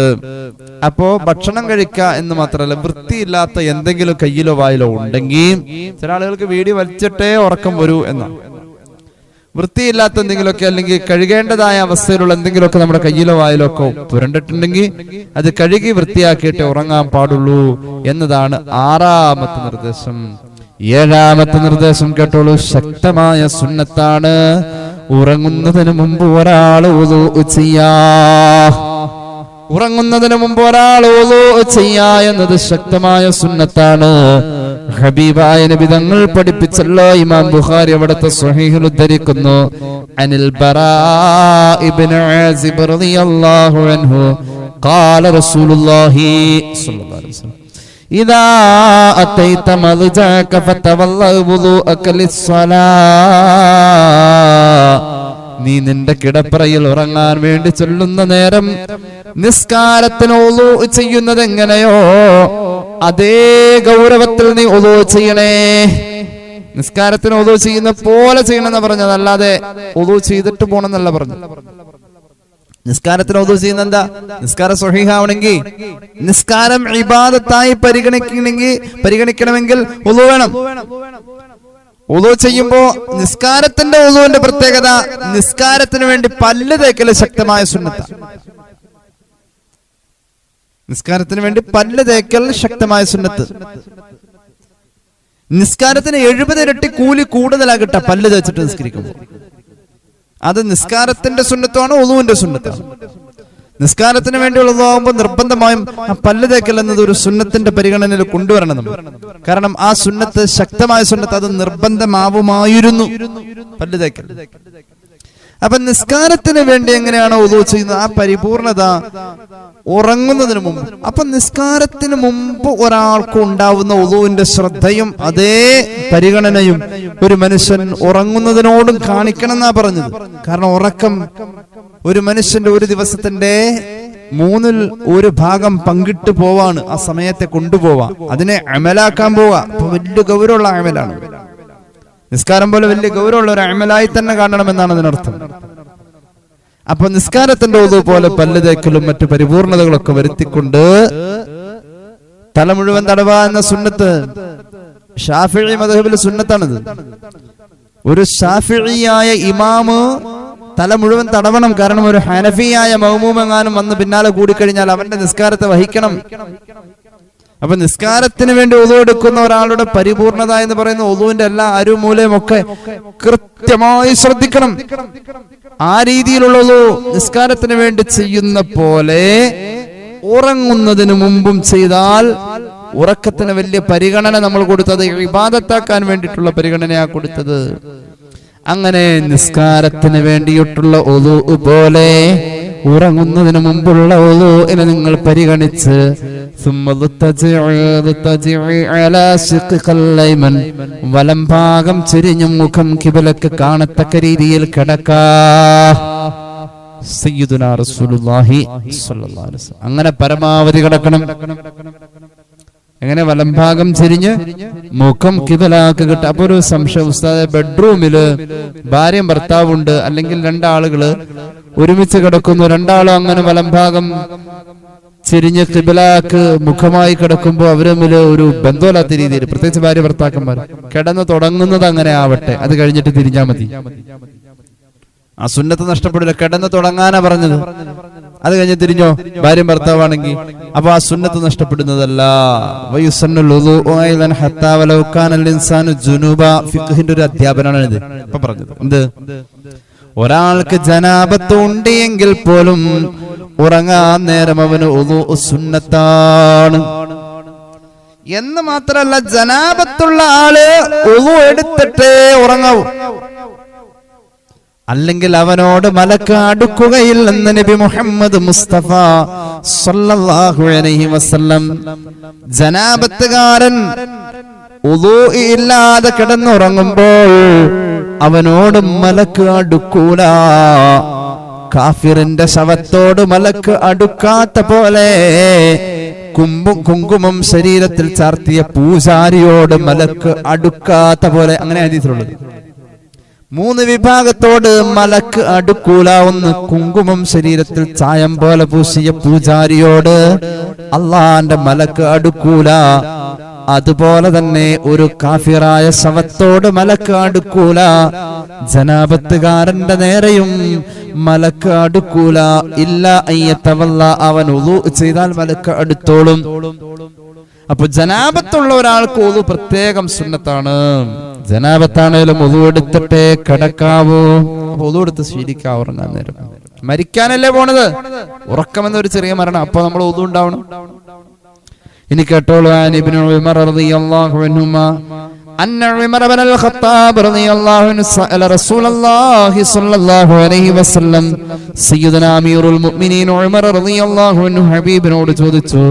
അപ്പോ ഭക്ഷണം കഴിക്കുക എന്ന് മാത്രമല്ല, വൃത്തിയില്ലാത്ത എന്തെങ്കിലും കയ്യിലോ വായിലോ ഉണ്ടെങ്കിൽ, ചില ആളുകൾക്ക് വീടി വലിച്ചിട്ടേ ഉറക്കം വരൂ എന്നാണ്. വൃത്തിയില്ലാത്ത എന്തെങ്കിലുമൊക്കെ അല്ലെങ്കിൽ കഴുകേണ്ടതായ അവസ്ഥയിലുള്ള എന്തെങ്കിലുമൊക്കെ നമ്മുടെ കയ്യിലോ വായിലോ ഒക്കെ പുരണ്ടിട്ടുണ്ടെങ്കിൽ അത് കഴുകി വൃത്തിയാക്കിയിട്ട് ഉറങ്ങാൻ പാടുള്ളൂ എന്നതാണ് 6ാമത്തെ നിർദ്ദേശം. 7ാമത്തെ നിർദ്ദേശം കേട്ടോളൂ, ശക്തമായ സുന്നത്താണ്. ഉറങ്ങുന്നതിന് മുമ്പ് ഒരാൾ വുളൂ ചെയ്യാ. ഉറങ്ങുന്നതിന് മുമ്പ് ഒരാൾ വുളൂ ചെയ്യാ എന്നത് ശക്തമായ സുന്നത്താണ്. ഹബീബായ നബി തങ്ങൾ പഠിപ്പിച്ചല്ലോ. ഇമാം ബുഖാരി അവിടുത്തെ സ്വഹീഹിൽ ഉദ്ധരിക്കുന്നു, അനിൽ ബറാ ഇബ്നു ആസിബ് റളിയല്ലാഹു അൻഹു ഖാല റസൂലുള്ളാഹി സ്വല്ലല്ലാഹു അലൈഹി വസല്ലം ഇദാ അതൈത മൽജഅക ഫതവല്ല വുളൂഅക ലിസ്സലാ. നീ നിന്റെ കിടപ്പറയിൽ ഉറങ്ങാൻ വേണ്ടി ചൊല്ലുന്ന നേരം നിസ്കാരത്തിന് വുളൂ ചെയ്യുന്നത് എങ്ങനെയോ അതേ ഗൗരവത്തിൽ നീ ഉളൂ ചെയ്യണേ. നിസ്കാരത്തിന് ഉളൂ ചെയ്യുന്ന പോലെ ചെയ്യണമെന്ന് പറഞ്ഞത്, അല്ലാതെ ഉളൂ ചെയ്തിട്ട് പോണെന്നല്ല പറഞ്ഞു. നിസ്കാരത്തിന് ഉളൂ ചെയ്യുന്ന എന്താ? നിസ്കാരം സ്വഹീഹാവണമെങ്കിൽ, നിസ്കാരം ഇബാദത്തായി പരിഗണിക്കണമെങ്കിൽ ഉളൂ വേണം. ഉളൂ ചെയ്യുമ്പോ നിസ്കാരത്തിന്റെ ഉളൂവിന്റെ പ്രത്യേകത, നിസ്കാരത്തിന് വേണ്ടി പല്ല് തേക്കല് ശക്തമായ സുന്നത്താണ്. നിസ്കാരത്തിന് വേണ്ടി പല്ല് തേക്കൽ ശക്തമായ സുന്നത്ത്. നിസ്കാരത്തിന് 70 ഇരട്ടി കൂലി കൂടുതലാകട്ടെ പല്ല് തേച്ചിട്ട് നിസ്കരിക്കുമ്പോൾ. അത് നിസ്കാരത്തിന്റെ സുന്നത്താണ്, ഉളൂവിന്റെ സുന്നത്താണ്. നിസ്കാരത്തിന് വേണ്ടിയുള്ളതാകുമ്പോൾ നിർബന്ധമായും ആ പല്ല് തേക്കൽ എന്നത് ഒരു സുന്നത്തിന്റെ പരിഗണനയിൽ കൊണ്ടുവരണം നമ്മൾ. കാരണം ആ സുന്നത്ത് ശക്തമായ സുന്നത്ത്, അത് നിർബന്ധമാവുമായിരുന്നു പല്ല് തേക്കൽ. അപ്പൊ നിസ്കാരത്തിന് വേണ്ടി എങ്ങനെയാണോ ഉളൂ ചെയ്യുന്നത്, ആ പരിപൂർണത ഉറങ്ങുന്നതിന് മുമ്പ്. അപ്പൊ നിസ്കാരത്തിന് മുമ്പ് ഒരാൾക്ക് ഉണ്ടാവുന്ന ഉളൂവിന്റെ ശ്രദ്ധയും അതേ പരിഗണനയും ഒരു മനുഷ്യൻ ഉറങ്ങുന്നതിനോടും കാണിക്കണം എന്നാ പറഞ്ഞത്. കാരണം ഉറക്കം ഒരു മനുഷ്യന്റെ ഒരു ദിവസത്തിന്റെ 1/3 ഭാഗം പങ്കിട്ട് പോവാണ്. ആ സമയത്തെ കൊണ്ടുപോവാ, അതിനെ അമലാക്കാൻ പോവാ. അപ്പൊ വലിയ ഗൗരവമുള്ള അമലാണ് നിസ്കാരം. പോലെ വലിയ ഗൗരവമുള്ള ഒരു അമലായി തന്നെ കാണണമെന്നാണ് അതിനർത്ഥം. അപ്പൊ നിസ്കാരത്തിന്റെ ഉളൂ പോലെ പല്ല് തേക്കലും മറ്റു പരിപൂർണതകളൊക്കെ വരുത്തിക്കൊണ്ട് തല മുഴുവൻ തടവാ എന്ന സുന്നത്ത് ശാഫിഈ മദ്ഹബിലെ സുന്നത്താണിത്. ഒരു ശാഫിഈയായ ഇമാമ് തല മുഴുവൻ തടവണം. കാരണം ഒരു ഹനഫിയായ മഅ്മൂമെങ്ങാനും വന്ന് പിന്നാലെ കൂടിക്കഴിഞ്ഞാൽ അവന്റെ നിസ്കാരത്തെ വഹിക്കണം. അപ്പൊ നിസ്കാരത്തിന് വേണ്ടി ഉളൂ എടുക്കുന്ന ഒരാളുടെ പരിപൂർണത എന്ന് പറയുന്ന ഉളൂവിന്റെ എല്ലാ അരുമൂലയും ഒക്കെ കൃത്യമായി ശ്രദ്ധിക്കണം. ആ രീതിയിലുള്ള ഉളൂ നിസ്കാരത്തിന് വേണ്ടി ചെയ്യുന്ന പോലെ ഉറങ്ങുന്നതിന് മുമ്പും ചെയ്താൽ ഉറക്കത്തിന് വലിയ പരിഗണന നമ്മൾ കൊടുത്തത് ഇബാദത്താക്കാൻ വേണ്ടിയിട്ടുള്ള പരിഗണനയാ കൊടുത്തത്. അങ്ങനെ നിസ്കാരത്തിന് വേണ്ടിയിട്ടുള്ള ഉളൂ പോലെ ഉറങ്ങുന്നതിന് മുമ്പുള്ള ഉളൂഇനെ നിങ്ങൾ പരിഗണിച്ച് വലം ഭാഗം ചെരിഞ്ഞും മുഖം കിബിലക്ക് കാണത്തക്ക രീതിയിൽ കിടക്കാ. സയ്യിദുനാ റസൂലുള്ളാഹി സ്വല്ലല്ലാഹു അലൈഹി വസല്ലം അങ്ങനെ പരമാവധി കിടക്കണം. എങ്ങനെ? വലംഭാഗം ചെരിഞ്ഞ് മുഖം കിബിലാക്ക് കിട്ടുക. അപ്പൊ ഒരു സംശയം, ഉസ്താദെ, ബെഡ്റൂമില് ഭാര്യയും ഭർത്താവുണ്ട്, അല്ലെങ്കിൽ 2 ആളുകള് ഒരുമിച്ച് കിടക്കുന്നു, 2 ആളും അങ്ങനെ വലംഭാഗം ചെരിഞ്ഞ് കിബിലാക്ക് മുഖമായി കിടക്കുമ്പോൾ അവർ തമ്മിൽ ഒരു ബന്ധമില്ലാത്ത രീതിയിൽ, പ്രത്യേകിച്ച് ഭാര്യ ഭർത്താക്കന്മാർ കിടന്ന് തുടങ്ങുന്നത് അങ്ങനെ ആവട്ടെ, അത് കഴിഞ്ഞിട്ട് തിരിഞ്ഞാൽ മതി. ആ സുന്നത്ത് നഷ്ടപ്പെടില്ല. കിടന്ന് തുടങ്ങാനാ പറഞ്ഞത്, അത് കഴിഞ്ഞ് തിരിഞ്ഞോ ഭാര്യയും ഭർത്താവാണെങ്കിൽ, അപ്പൊ ആ സുന്നത്ത് നഷ്ടപ്പെടുന്നതല്ല. ഫിഖ്ഹിന്റെ ഒരു അധ്യാപനമാണ് ഇത് ഇപ്പൊ പറഞ്ഞത്. എന്ത്? ഒരാൾക്ക് ജനാബത്ത് ഉണ്ട് എങ്കിൽ പോലും ഉറങ്ങാൻ നേരം അവന് ഉളൂ സുന്നത്താണ് എന്ന് മാത്രല്ല, ജനാബത്തുള്ള ആള് ഉളൂ എടുത്തിട്ടേ ഉറങ്ങാവൂ, അല്ലെങ്കിൽ അവനോട് മലക്ക് അടുക്കുകയില്ലെന്ന് നബി മുഹമ്മദ് മുസ്തഫ സല്ലല്ലാഹു അലൈഹി വസല്ലം. ജനാബത്തുകാരൻ ഉളൂ ഇല്ലാതെ കിടന്നുറങ്ങുമ്പോൾ അവനോട് മലക്ക് അടുക്കൂല. കാഫിറിന്റെ ശവത്തോട് മലക്ക് അടുക്കാത്ത പോലെ കുങ്കുമം ശരീരത്തിൽ ചാർത്തിയ പൂജാരിയോട് മലക്ക് അടുക്കാത്ത പോലെ. അങ്ങനെ ഹദീസിലുള്ളത്. 3 വിഭാഗത്തോട് മലക്ക് അടുക്കൂല. ഒന്ന്, കുങ്കുമം ശരീരത്തിൽ ചായം പോലെ പൂശിയ പൂജാരിയോട് അള്ളാന്റെ മലക്ക് അടുക്കൂല. അതുപോലെ തന്നെ ഒരു കാഫിറായ ശവത്തോട് മലക്ക് അടുക്കൂല. ജനാബത്തുകാരന്റെ നേരെയും മലക്ക് അടുക്കൂല. ഇല്ല അയ്യത്തവല്ല, അവൻ ഉളൂ ചെയ്താൽ മലക്ക് അടുത്തോളും. അപ്പൊ ജനാബത്തുള്ള ഒരാൾക്ക് ഉളൂ പ്രത്യേകം സുന്നത്താണ്. ജനാബത്താണേലും ഉളൂ എടുത്തിട്ടേ കിടക്കാവൂ. അപ്പൊ ഉളൂ എടുത്ത് ശീലിക്കാവൂ ഉറങ്ങാൻ നേരം. മരിക്കാനല്ലേ പോണത്, ഉറക്കമെന്നൊരു ചെറിയ മരണം, അപ്പൊ നമ്മൾ ഉളൂ ഉണ്ടാവണം. ഇനി കേട്ടോളൂ. ഇബ്നു ഉമർ റളിയല്ലാഹു അൻഹുമാ അന്ന ഉമർ ഇബ്നുൽ ഖത്താബ് റളിയല്ലാഹു അൻഹു സഅല റസൂലല്ലാഹി സ്വല്ലല്ലാഹു അലൈഹി വസല്ലം. സയ്യിദുനാ അമീറുൽ മുഅ്മിനീൻ ഉമർ റളിയല്ലാഹു അൻഹു ഹബീബിനോട് ചോദിച്ചു,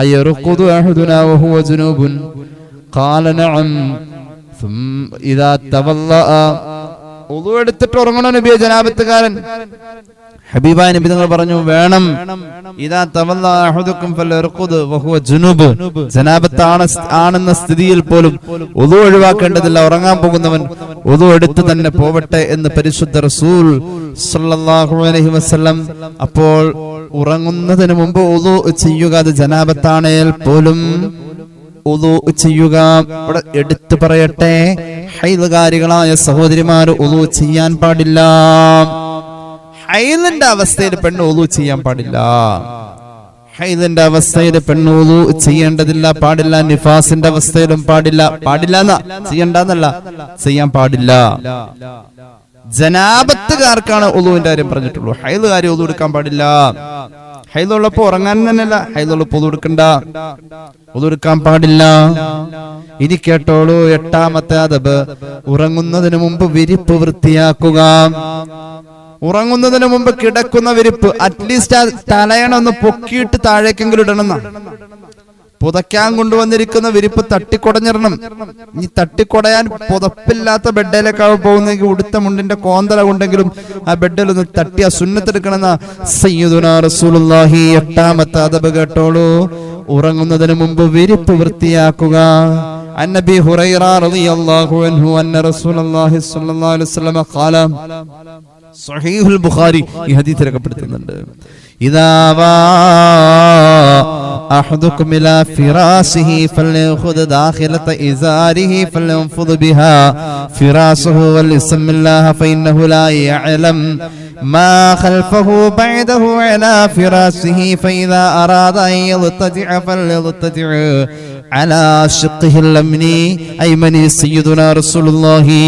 അയർഖുദു അഹദുനാ വഹുവ ജുനൂബുൻ? ഖാല നഅം. ഇദാ തവല്ലഅ, ഉളു എടുത്തിട്ട് ഉറങ്ങണോ നബിയെ ജനാബത്തുകാരൻ? ഹബീബായ നബി തങ്ങൾ പറഞ്ഞു വേണം. ഇദാ തവല്ല അഹദുക്കും ഫലയർഖുദ് വഹുവ ജുനുബ്, ജനാബത്താണ് ആണെന്ന സ്ഥിതിയിൽ പോലും ഉളു ഒഴിവാക്കേണ്ടതില്ല. ഉറങ്ങാൻ പോകുന്നവൻ ഉളു എടുത്ത് തന്നെ പോവട്ടെ എന്ന് പരിശുദ്ധ റസൂൽ സല്ലല്ലാഹു അലൈഹി വസല്ലം. അപ്പോൾ ഉറങ്ങുന്നതിന് മുമ്പ് ഉളു ചെയ്യുക, അത് ജനാബത്താണേൽ പോലും ഉളു ചെയ്യുക. ഇവിടെ എടുത്തു പറയട്ടെ, ഹൈലുകാരികളായ സഹോദരിമാർ ഉളു ചെയ്യാൻ പാടില്ല. ഹൈലിന്റെ അവസ്ഥയിൽ പെണ്ണ് ഉളു ചെയ്യാൻ പാടില്ല. ഹൈലിന്റെ അവസ്ഥയിൽ പെണ്ണ് ഉളു ചെയ്യേണ്ടതില്ല, പാടില്ല. നിഫാസിന്റെ അവസ്ഥയിലും പാടില്ല. പാടില്ല എന്നാ, ചെയ്യണ്ടെന്നല്ല, ചെയ്യാൻ പാടില്ല. ജനാബത്തുകാർക്കാണ് ഉളുവിന്റെ കാര്യം പറഞ്ഞിട്ടുള്ളൂ. ഹൈലുകാരി ഉളു എടുക്കാൻ പാടില്ല. ഹൈലുള്ളപ്പോ ഉറങ്ങാൻ തന്നെയല്ല, ഹൈലുള്ളപ്പോ ഉളു എടുക്കണ്ട, ഉളു എടുക്കാൻ പാടില്ല. ഇനി കേട്ടോളൂ, 8ാമത്തെ അദബ്, ഉറങ്ങുന്നതിന് മുമ്പ് വിരിപ്പ് വൃത്തിയാക്കുക. ഉറങ്ങുന്നതിന് മുമ്പ് കിടക്കുന്ന വിരിപ്പ് അറ്റ്ലീസ്റ്റ് ആ തലയണ ഒന്ന് പൊക്കിയിട്ട് താഴേക്കെങ്കിലും ഇടണം. പുതയ്ക്കാൻ കൊണ്ടുവന്നിരിക്കുന്ന വിരിപ്പ് തട്ടിക്കൊടഞ്ഞിടണം. ഈ തട്ടിക്കൊടയാൻ പുതപ്പില്ലാത്ത ബെഡിലേക്കാവും പോകുന്നെങ്കിൽ ഉടുത്ത മുണ്ടിന്റെ കോന്തല കൊണ്ടെങ്കിലും ആ ബെഡിൽ ഒന്ന് തട്ടി ആ സുന്നത്തെടുക്കണമെന്ന സയ്യിദുനാ റസൂലുള്ളാഹി. 8ാമത്തെ അദബ് കേട്ടോളൂ, ഉറങ്ങുന്നതിന് മുമ്പ് വിരിപ്പ് വൃത്തിയാക്കുക. അന്നബി ഹുറൈറ റളിയല്ലാഹു അൻഹു അന്ന റസൂലുള്ളാഹി സ്വല്ലല്ലാഹു അലൈഹി വസല്ലം ഖാല, സഹീഹുൽ ബുഖാരി ഈ ഹദീസ് രേഖപ്പെടുത്തുന്നുണ്ട്, ഇദാ വാ അഹദുകും ഇലാ ഫിറാസിഹി ഫൽയഖുദ് ദാഖിലത ഇസാരിഹി ഫൽയൻഫുദ് ബിഹാ ഫിറാസുഹു വൽഇസ്മില്ലാഹ ഫഇന്നഹു ലാ യഅലം മാ ഖൽഫഹു ബഅദഹു അലാ ഫിറാസിഹി ഫഇദാ അറാദ അൻ യൽതജിഅ ഫൽയൽതജിഅ അലാ ശിഖ്ഹിൽ അയ്മനി സയ്യിദുനാ റസൂലുള്ളാഹി.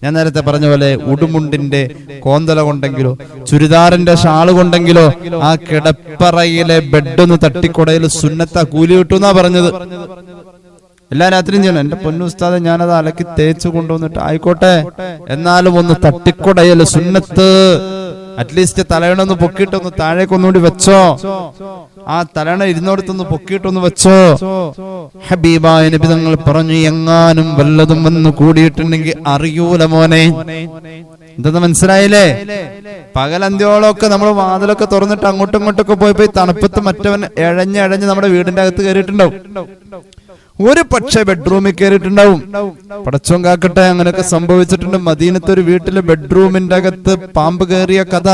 ഞാൻ നേരത്തെ പറഞ്ഞ പോലെ ഉടുമുണ്ടിന്റെ കോന്തല കൊണ്ടെങ്കിലോ ചുരിദാറിന്റെ ഷാള് കൊണ്ടെങ്കിലോ ആ കിടപ്പറയിലെ ബെഡൊന്ന് തട്ടിക്കൊടയിൽ സുന്നത്ത കൂലി കിട്ടുന്നാ പറഞ്ഞത്. എല്ലാ രാത്രിയും ചെയ്യണം. എന്റെ പൊന്നു ഉസ്താദെ, ഞാനത് അലക്കി തേച്ച് കൊണ്ടുവന്നിട്ട് ആയിക്കോട്ടെ, എന്നാലും ഒന്ന് തട്ടിക്കൊടയല് സുന്നത്ത്. അറ്റ്ലീസ്റ്റ് തലയണൊന്ന് പൊക്കിയിട്ടൊന്ന് താഴേക്കൊന്നുകൂടി വെച്ചോ, ആ തലയണ ഇരുന്നോടത്തൊന്ന് പൊക്കിയിട്ടൊന്ന് വെച്ചോ. ഹബീബായ നബി തങ്ങൾ പറഞ്ഞു, എങ്ങാനും വല്ലതും വന്ന് കൂടിയിട്ടുണ്ടെങ്കിൽ അറിയൂല മോനെ. എന്തെന്ന് മനസ്സിലായില്ലേ? പകലന്ത്യോളമൊക്കെ നമ്മൾ വാതിലൊക്കെ തുറന്നിട്ട് അങ്ങോട്ടും ഇങ്ങോട്ടൊക്കെ പോയി തണുപ്പത്ത് മറ്റവൻ എഴഞ്ഞ് നമ്മുടെ വീടിന്റെ അകത്ത് കയറിയിട്ടുണ്ടാവും. ഒരു പക്ഷേ ബെഡ്റൂമിൽ കയറിയിട്ടുണ്ടാവും. പടച്ചോൻ കാക്കട്ടെ, അങ്ങനെയൊക്കെ സംഭവിച്ചിട്ടുണ്ട്. മദീനത്തെ ഒരു വീട്ടിലെ ബെഡ്റൂമിന്റെ അകത്ത് പാമ്പ് കയറിയ കഥ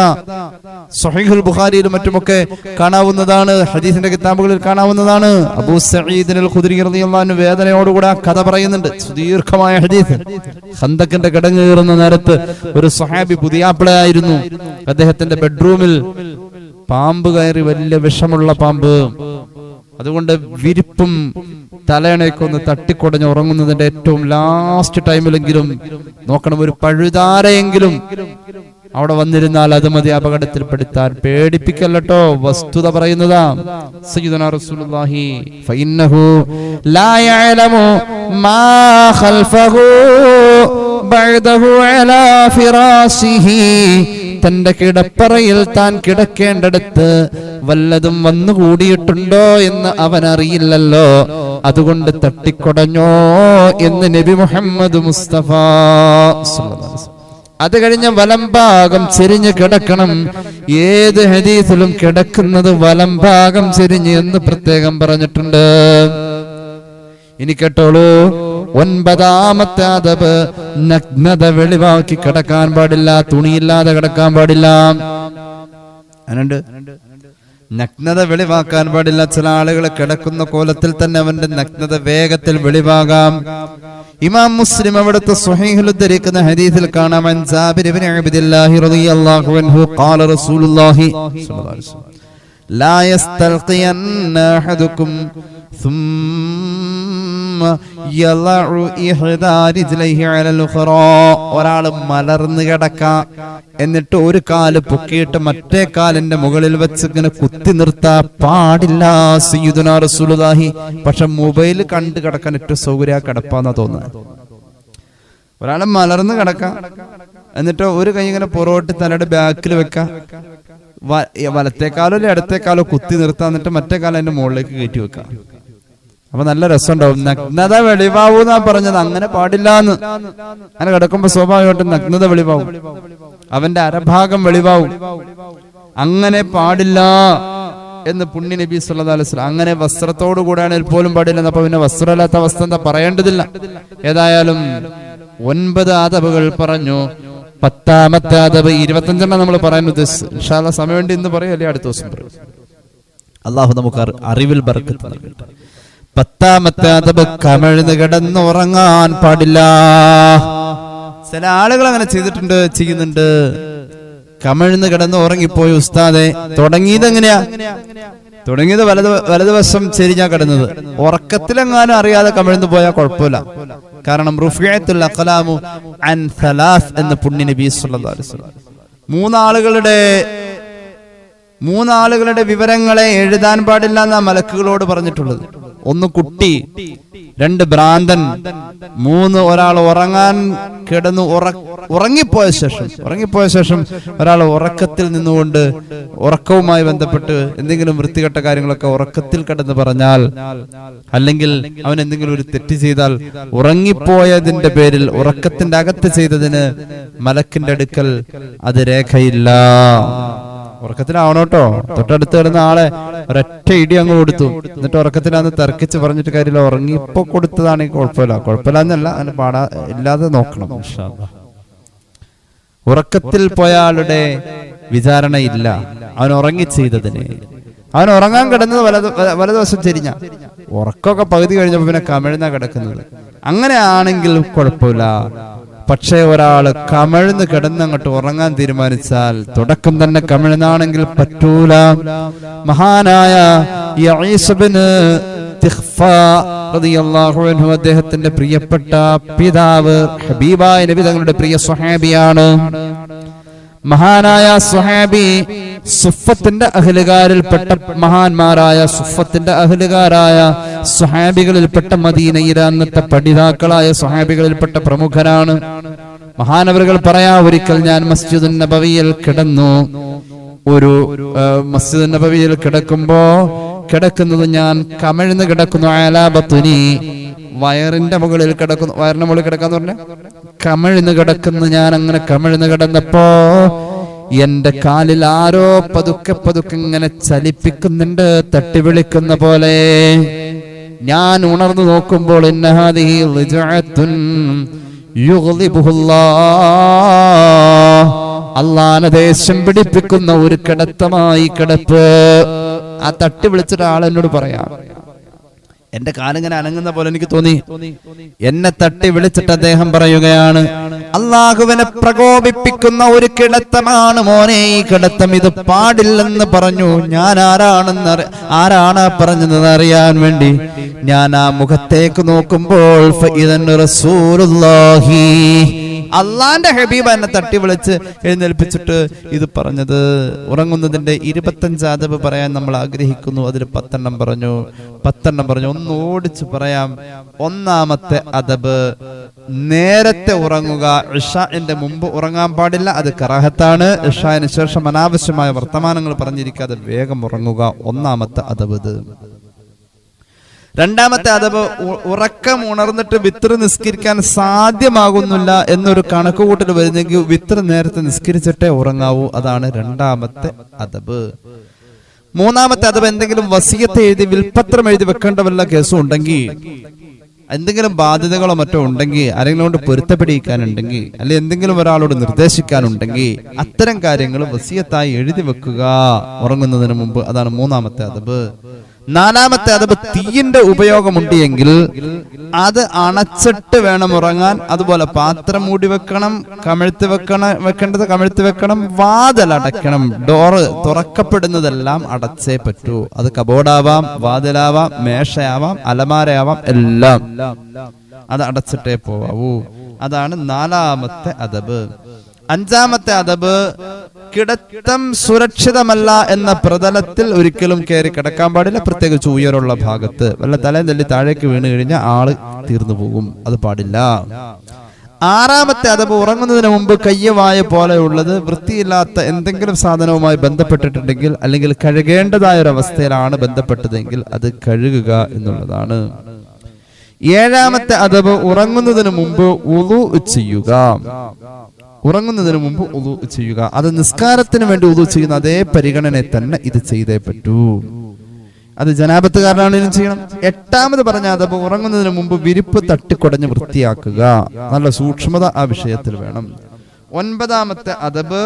സ്വഹീഹുൽ ബുഖാരിയിലും മറ്റുമൊക്കെ കാണാവുന്നതാണ്, ഹദീസിന്റെ കിതാബുകളിൽ കാണാവുന്നതാണ്. അബൂ സഈദ് അൽ ഖുദ്രി റളിയല്ലാഹു അൻഹു വേദനയോടുകൂടെ ആ കഥ പറയുന്നുണ്ട്. സുദീർഘമായ ഹദീസ്. ഖന്തക്കിന്റെ കിടങ്ങ് കയറുന്ന നേരത്ത് ഒരു സ്വഹാബി പുതിയാപ്പിളയായിരുന്നു. അദ്ദേഹത്തിന്റെ ബെഡ്റൂമിൽ പാമ്പ് കയറി, വലിയ വിഷമുള്ള പാമ്പ്. അതുകൊണ്ട് വിരിപ്പും തലയണയൊക്കെ തട്ടിക്കൊടഞ്ഞ് ഉറങ്ങുന്നതിന്റെ ഏറ്റവും ലാസ്റ്റ് ടൈമിലെങ്കിലും നോക്കണം, ഒരു പഴുതാരയെങ്കിലും അവിടെ വന്നിരുന്നാൽ അത് മതി അപകടത്തിൽപ്പെടുത്താൻ. പേടിപ്പിക്കല്ലോ, വസ്തുത പറയുന്നതാ. സയ്യിദുനാ റസൂലുള്ളാഹി ഫഇന്നഹു ലാ യഅലമു മാ ഖൽഫഹു ബഅദഹു അലാ ഫിറാസിഹി. തന്റെ കിടപ്പറയിൽ താൻ കിടക്കേണ്ടടുത്ത് വല്ലതും വന്നുകൂടിയിട്ടുണ്ടോ എന്ന് അവൻ അറിയില്ലല്ലോ. അതുകൊണ്ട് തട്ടിക്കൊടഞ്ഞോ എന്ന് നബി മുഹമ്മദ് മുസ്തഫ. അത് കഴിഞ്ഞ വലംഭാഗം ചെരിഞ്ഞ് കിടക്കണം. ഏത് ഹദീസിലും കിടക്കുന്നത് വലംഭാഗം ചെരിഞ്ഞ് എന്ന് പ്രത്യേകം പറഞ്ഞിട്ടുണ്ട്. ഇനി കേട്ടോളൂ, 9ാമത്തെ അദബ്, നഗ്നത വെളിവാക്കി കിടക്കാൻ പാടില്ല, തുണിയില്ലാതെ കിടക്കാൻ പാടില്ല. അതുകൊണ്ട് നഗ്നത വെളിവാക്കാൻ പാടില്ല. ചില ആളുകൾ കിടക്കുന്ന കോലത്തിൽ തന്നെ അവന്റെ നഗ്നത വേഗത്തിൽ വെളിവാകാം. ഇമാം മുസ്ലിം അവിടുത്തെ സ്വഹീഹിൽ ഉദ്ധരിക്കുന്ന ഹദീസിൽ കാണാം, അൻ ജാബിർ ഇബ്നു അബ്ദില്ലാഹി റളിയല്ലാഹു അൻഹു ഖാല റസൂലുള്ളാഹി സ്വല്ലല്ലാഹു അലൈഹി വസല്ലം ലാ യസ്തൽഖിയന്ന അഹദുക്കും ഒരാള് മലർന്നു കിടക്കാം, എന്നിട്ട് ഒരു കാല് പൊക്കിയിട്ട് മറ്റേ കാലിന്റെ മുകളിൽ വെച്ച് ഇങ്ങനെ കുത്തി നിർത്താൻ പാടില്ല സയ്യിദുനാ റസൂലുള്ളാഹി. പക്ഷെ മൊബൈൽ കണ്ട് കിടക്കാൻ ഏറ്റവും സൗകര്യ കിടപ്പാന്നാ തോന്നുന്നത്. ഒരാള് മലർന്ന് കിടക്കാം, എന്നിട്ട് ഒരു കൈ ഇങ്ങനെ പുറകോട്ട് തലയുടെ ബാക്കിൽ വെക്കാം, വലത്തേക്കാലോ അല്ലെ ഇടത്തേക്കാലോ കുത്തി നിർത്താൻ, എന്നിട്ട് മറ്റേ കാലം അതിന്റെ മുകളിലേക്ക് കയറ്റി വെക്കാം. അപ്പൊ നല്ല രസമുണ്ടാവും. നഗ്നത വെളിവാവൂന്നാ പറഞ്ഞത്, അങ്ങനെ പാടില്ലാന്ന്. അങ്ങനെ കിടക്കുമ്പോ സ്വാഭാവികമായിട്ടും നഗ്നത വെളിവാവും, അവന്റെ അരഭാഗം വെളിവാവും. അങ്ങനെ പാടില്ല എന്ന് പുണ്യ നബി സല്ലല്ലാഹു അലൈഹി വസല്ലം. അങ്ങനെ വസ്ത്രത്തോടു കൂടെയാണ് പോലും പാടില്ല. അപ്പൊ പിന്നെ വസ്ത്രമില്ലാത്ത അവസ്ഥ എന്താ, പറയേണ്ടതില്ല. ഏതായാലും 9 ആദബുകൾ പറഞ്ഞു. 10ാമത്തെ ആദബ് 25 നമ്മൾ പറയാൻ ഉദ്ദേശിച്ചു. ഇൻഷാ അല്ലാഹ് സമയം വേണ്ടി ഇന്ന് പറയും, അല്ലെ അടുത്ത ദിവസം പറയും. അള്ളാഹു നമുക്ക് അറിവിൽ ബർക്കത്ത് നൽകട്ടെ. 10ാമത്തെ ആദബ് കമിഴ്ന്ന് കിടന്ന് ഉറങ്ങാൻ പാടില്ല. ചില ആളുകൾ അങ്ങനെ ചെയ്യുന്നുണ്ട്. കമിഴ്ന്ന് കിടന്ന് ഉറങ്ങിപ്പോയി ഉസ്താദെ. തുടങ്ങിയത് എങ്ങനെയാ? തുടങ്ങിയത് വലതുവശം ചെരിഞ്ഞാ കിടന്നത്. ഉറക്കത്തിലെങ്ങാനും അറിയാതെ കമിഴ്ന്നു പോയാൽ കുഴപ്പമില്ല. കാരണം റുഫിഅത്തുൽ അഖ്ലാമു അൻ സലാസ് എന്ന് പുണ്യ നബി സല്ലല്ലാഹു അലൈഹി വസല്ലം. മൂന്നാളുകളുടെ വിവരങ്ങളെ എഴുതാൻ പാടില്ല എന്നാ മലക്കുകളോട് പറഞ്ഞിട്ടുള്ളത്. 1 കുട്ടി, 2 ഭ്രാന്തൻ, 3 ഒരാൾ ഉറങ്ങാൻ കിടന്നു ഉറങ്ങിപ്പോയ ശേഷം ഒരാൾ ഉറക്കത്തിൽ നിന്നുകൊണ്ട് ഉറക്കവുമായി ബന്ധപ്പെട്ട് എന്തെങ്കിലും വൃത്തികെട്ട കാര്യങ്ങളൊക്കെ ഉറക്കത്തിൽ കിടന്ന് പറഞ്ഞാൽ, അല്ലെങ്കിൽ അവൻ എന്തെങ്കിലും ഒരു തെറ്റ് ചെയ്താൽ ഉറങ്ങിപ്പോയതിന്റെ പേരിൽ ഉറക്കത്തിന്റെ അകത്ത് ചെയ്തതിന് മലക്കിന്റെ അടുക്കൽ അത് രേഖയില്ല. ഉറക്കത്തിലാവണോട്ടോ. തൊട്ടടുത്ത് കിടന്ന ആളെ ഒരൊറ്റ ഇടി അങ്ങ് കൊടുത്തു, എന്നിട്ട് ഉറക്കത്തിലാന്ന് തർക്കിച്ച് പറഞ്ഞിട്ട് കാര്യമില്ല. ഉറങ്ങി ഇപ്പൊ കൊടുത്തതാണെങ്കിൽ കുഴപ്പമില്ല എന്നല്ല, അങ്ങനെ ഇല്ലാതെ നോക്കണം. ഉറക്കത്തിൽ പോയ ആളുടെ വിചാരണയില്ല, അവൻ ഉറങ്ങി ചെയ്തതിന്. അവൻ ഉറങ്ങാൻ കിടന്നത് വലതുവശം ചെരിഞ്ഞ, ഉറക്കമൊക്കെ പകുതി കഴിഞ്ഞപ്പോ പിന്നെ കമിഴ്ന്ന കിടക്കുന്നത്. അങ്ങനെ ആണെങ്കിൽ കുഴപ്പമില്ല. പക്ഷേ ഒരാള് കമിഴ്ന്ന് കിടന്നങ്ങോട്ട് ഉറങ്ങാൻ തീരുമാനിച്ചാൽ, തുടക്കം തന്നെ കമിഴ്ന്നാണെങ്കിൽ പറ്റൂല. മഹാനായ യഈസ് ഇബ്നു തിഖ്ഫാ റളിയല്ലാഹു അൻഹു, അദ്ദേഹത്തിന്റെ പ്രിയപ്പെട്ട പിതാവ് ഹബീബായ നബി തങ്ങളുടെ പ്രിയ സ്വഹാബിയാണ്. മഹാനായ സ്വഹാബി സുഫത്തിന്റെ അഹ്ലുകാരിൽപ്പെട്ട മഹാന്മാരായ സുഫത്തിന്റെ അഹ്ലുകാരായ സ്വഹാബികളിൽപ്പെട്ട മദീനയിലെ അന്നത്തെ പഠിതാക്കളായ സ്വഹാബികളിൽപ്പെട്ട പ്രമുഖരാണ്. മഹാനവറുകൾ പറയാ, ഒരിക്കൽ ഞാൻ മസ്ജിദുൻ നബവിയിൽ കിടന്നു. ഒരു മസ്ജിദുൻ നബവിയിൽ കിടക്കുന്നത് ഞാൻ കമിഴ്ന്ന് കിടക്കുന്നു. അലാബത്തുനി, വയറിന്റെ മുകളിൽ കിടക്കുന്നു. വയറിന്റെ മുകളിൽ കിടക്കാന്ന് പറഞ്ഞ കമിഴ്ന്ന് കിടക്കുന്നു. ഞാൻ അങ്ങനെ കമിഴ്ന്ന് കിടന്നപ്പോ എന്റെ കാലിൽ ആരോ പതുക്കെ ഇങ്ങനെ ചലിപ്പിക്കുന്നുണ്ട്, തട്ടി വിളിക്കുന്ന പോലെ. ഞാൻ ഉണർന്നു നോക്കുമ്പോൾ അള്ളാനെ ദേഷ്യം പിടിപ്പിക്കുന്ന ഒരു കിടത്തമായി കിടപ്പ്. ആ തട്ടി വിളിച്ചിട്ട് ആളെന്നോട് പറയാം, എന്റെ കാലിങ്ങനെ അനങ്ങുന്ന പോലെ എനിക്ക് തോന്നി. എന്നെ തട്ടി വിളിച്ചിട്ട് അദ്ദേഹം പറയുകയാണ്, അള്ളാഹുവിനെ പ്രകോപിപ്പിക്കുന്ന ഒരു കിടത്തമാണ് മോനെ ഈ കിടത്തം, ഇത് പാടില്ലെന്ന് പറഞ്ഞു. ഞാൻ ആരാണ് പറഞ്ഞതെന്ന് അറിയാൻ വേണ്ടി ഞാൻ ആ മുഖത്തേക്ക് നോക്കുമ്പോൾ റസൂലുള്ളാഹി, അള്ളാന്റെ ഹബീബ് എന്നെ തട്ടി വിളിച്ച് എഴുന്നേൽപ്പിച്ചിട്ട് ഇത് പറഞ്ഞത്. ഉറങ്ങുന്നതിന്റെ 25 ആദബ് പറയാൻ നമ്മൾ ആഗ്രഹിക്കുന്നു. അതിൽ 10 പറഞ്ഞു. ഒന്ന് ഓടിച്ചു പറയാം. 1ാമത്തെ അദബ്, നേരത്തെ ഉറങ്ങുക. ഇശാഇന്റെ മുമ്പ് ഉറങ്ങാൻ പാടില്ല, അത് കറാഹത്താണ്. ഇശാഇന് ശേഷം അനാവശ്യമായ വർത്തമാനങ്ങൾ പറഞ്ഞിരിക്കാതെ വേഗം ഉറങ്ങുക. 1ാമത്തെ അദബ് ഇത്. 2ാമത്തെ അദബ്, ഉറക്കം ഉണർന്നിട്ട് വിത്ർ നിസ്കരിക്കാൻ സാധ്യമാകുന്നില്ല എന്നൊരു കണക്കുകൂട്ടൽ വരുന്നെങ്കിൽ വിത്ർ നേരത്തെ നിസ്കരിച്ചിട്ടേ ഉറങ്ങാവൂ. അതാണ് 2ാമത്തെ അദബ്. 3ാമത്തെ അദബ്, എന്തെങ്കിലും വസിയത്ത് എഴുതി വിൽപത്രം എഴുതി വെക്കേണ്ട വല്ല കേസും ഉണ്ടെങ്കിൽ, എന്തെങ്കിലും ബാധ്യതകളോ മറ്റോ ഉണ്ടെങ്കിൽ, ആരെങ്കിലും കൊണ്ട് പൊരുത്തപ്പെടിക്കാനുണ്ടെങ്കിൽ, അല്ലെങ്കിൽ എന്തെങ്കിലും ഒരാളോട് നിർദ്ദേശിക്കാനുണ്ടെങ്കിൽ, അത്തരം കാര്യങ്ങൾ വസിയത്തായി എഴുതി വെക്കുക ഉറങ്ങുന്നതിന് മുമ്പ്. അതാണ് 3ാമത്തെ അദബ്. 4ാമത്തെ അദബ്, തീയിന്റെ ഉപയോഗമുണ്ട് എങ്കിൽ അത് അണച്ചിട്ട് വേണം ഉറങ്ങാൻ. അതുപോലെ പാത്രം മൂടി വെക്കണം, വെക്കേണ്ടത് കമിഴ്ത്തി വെക്കണം, വാതിലടയ്ക്കണം. ഡോറ് തുറക്കപ്പെടുന്നതെല്ലാം അടച്ചേ പറ്റൂ. അത് കബോർഡാവാം, വാതിലാവാം, മേശയാവാം, അലമാരയാവാം, എല്ലാം അത് അടച്ചിട്ടേ പോവാവൂ. അതാണ് 4ാമത്തെ അദബ്. 5ാമത്തെ അദബ്, കിടത്തം സുരക്ഷിതമല്ല എന്ന പ്രതലത്തിൽ ഒരിക്കലും കയറി കിടക്കാൻ പാടില്ല. പ്രത്യേകിച്ച് ഉയരമുള്ള ഭാഗത്ത് വല്ല തലയും തല്ലി താഴേക്ക് വീണ് കഴിഞ്ഞാൽ ആള് തീർന്നു പോകും, അത് പാടില്ല. ആറാമത്തെ അദബ്, ഉറങ്ങുന്നതിന് മുമ്പ് കയ്യവായ പോലെയുള്ളത് വൃത്തിയില്ലാത്ത എന്തെങ്കിലും സാധനവുമായി ബന്ധപ്പെട്ടിട്ടുണ്ടെങ്കിൽ അല്ലെങ്കിൽ കഴുകേണ്ടതായ ഒരു അവസ്ഥയിലാണ് ബന്ധപ്പെട്ടതെങ്കിൽ അത് കഴുകുക എന്നുള്ളതാണ്. ഏഴാമത്തെ അദബ്, ഉറങ്ങുന്നതിന് മുമ്പ് ഉളു ചെയ്യുക. ഉറങ്ങുന്നതിന് മുമ്പ് ഉളു ചെയ്യുക. അത് നിസ്കാരത്തിന് വേണ്ടി ഉളു ചെയ്യുന്ന അതേ പരിഗണന തന്നെ ഇത് ചെയ്തേ പറ്റൂ. അത് ജനാപത്തുകാരനാണെങ്കിലും ചെയ്യണം. എട്ടാമത് പറഞ്ഞ അദബ്, ഉറങ്ങുന്നതിന് മുമ്പ് വിരിപ്പ് തട്ടിക്കുടഞ്ഞ് വൃത്തിയാക്കുക. നല്ല സൂക്ഷ്മത ആ വിഷയത്തിൽ വേണം. ഒൻപതാമത്തെ അദബ്,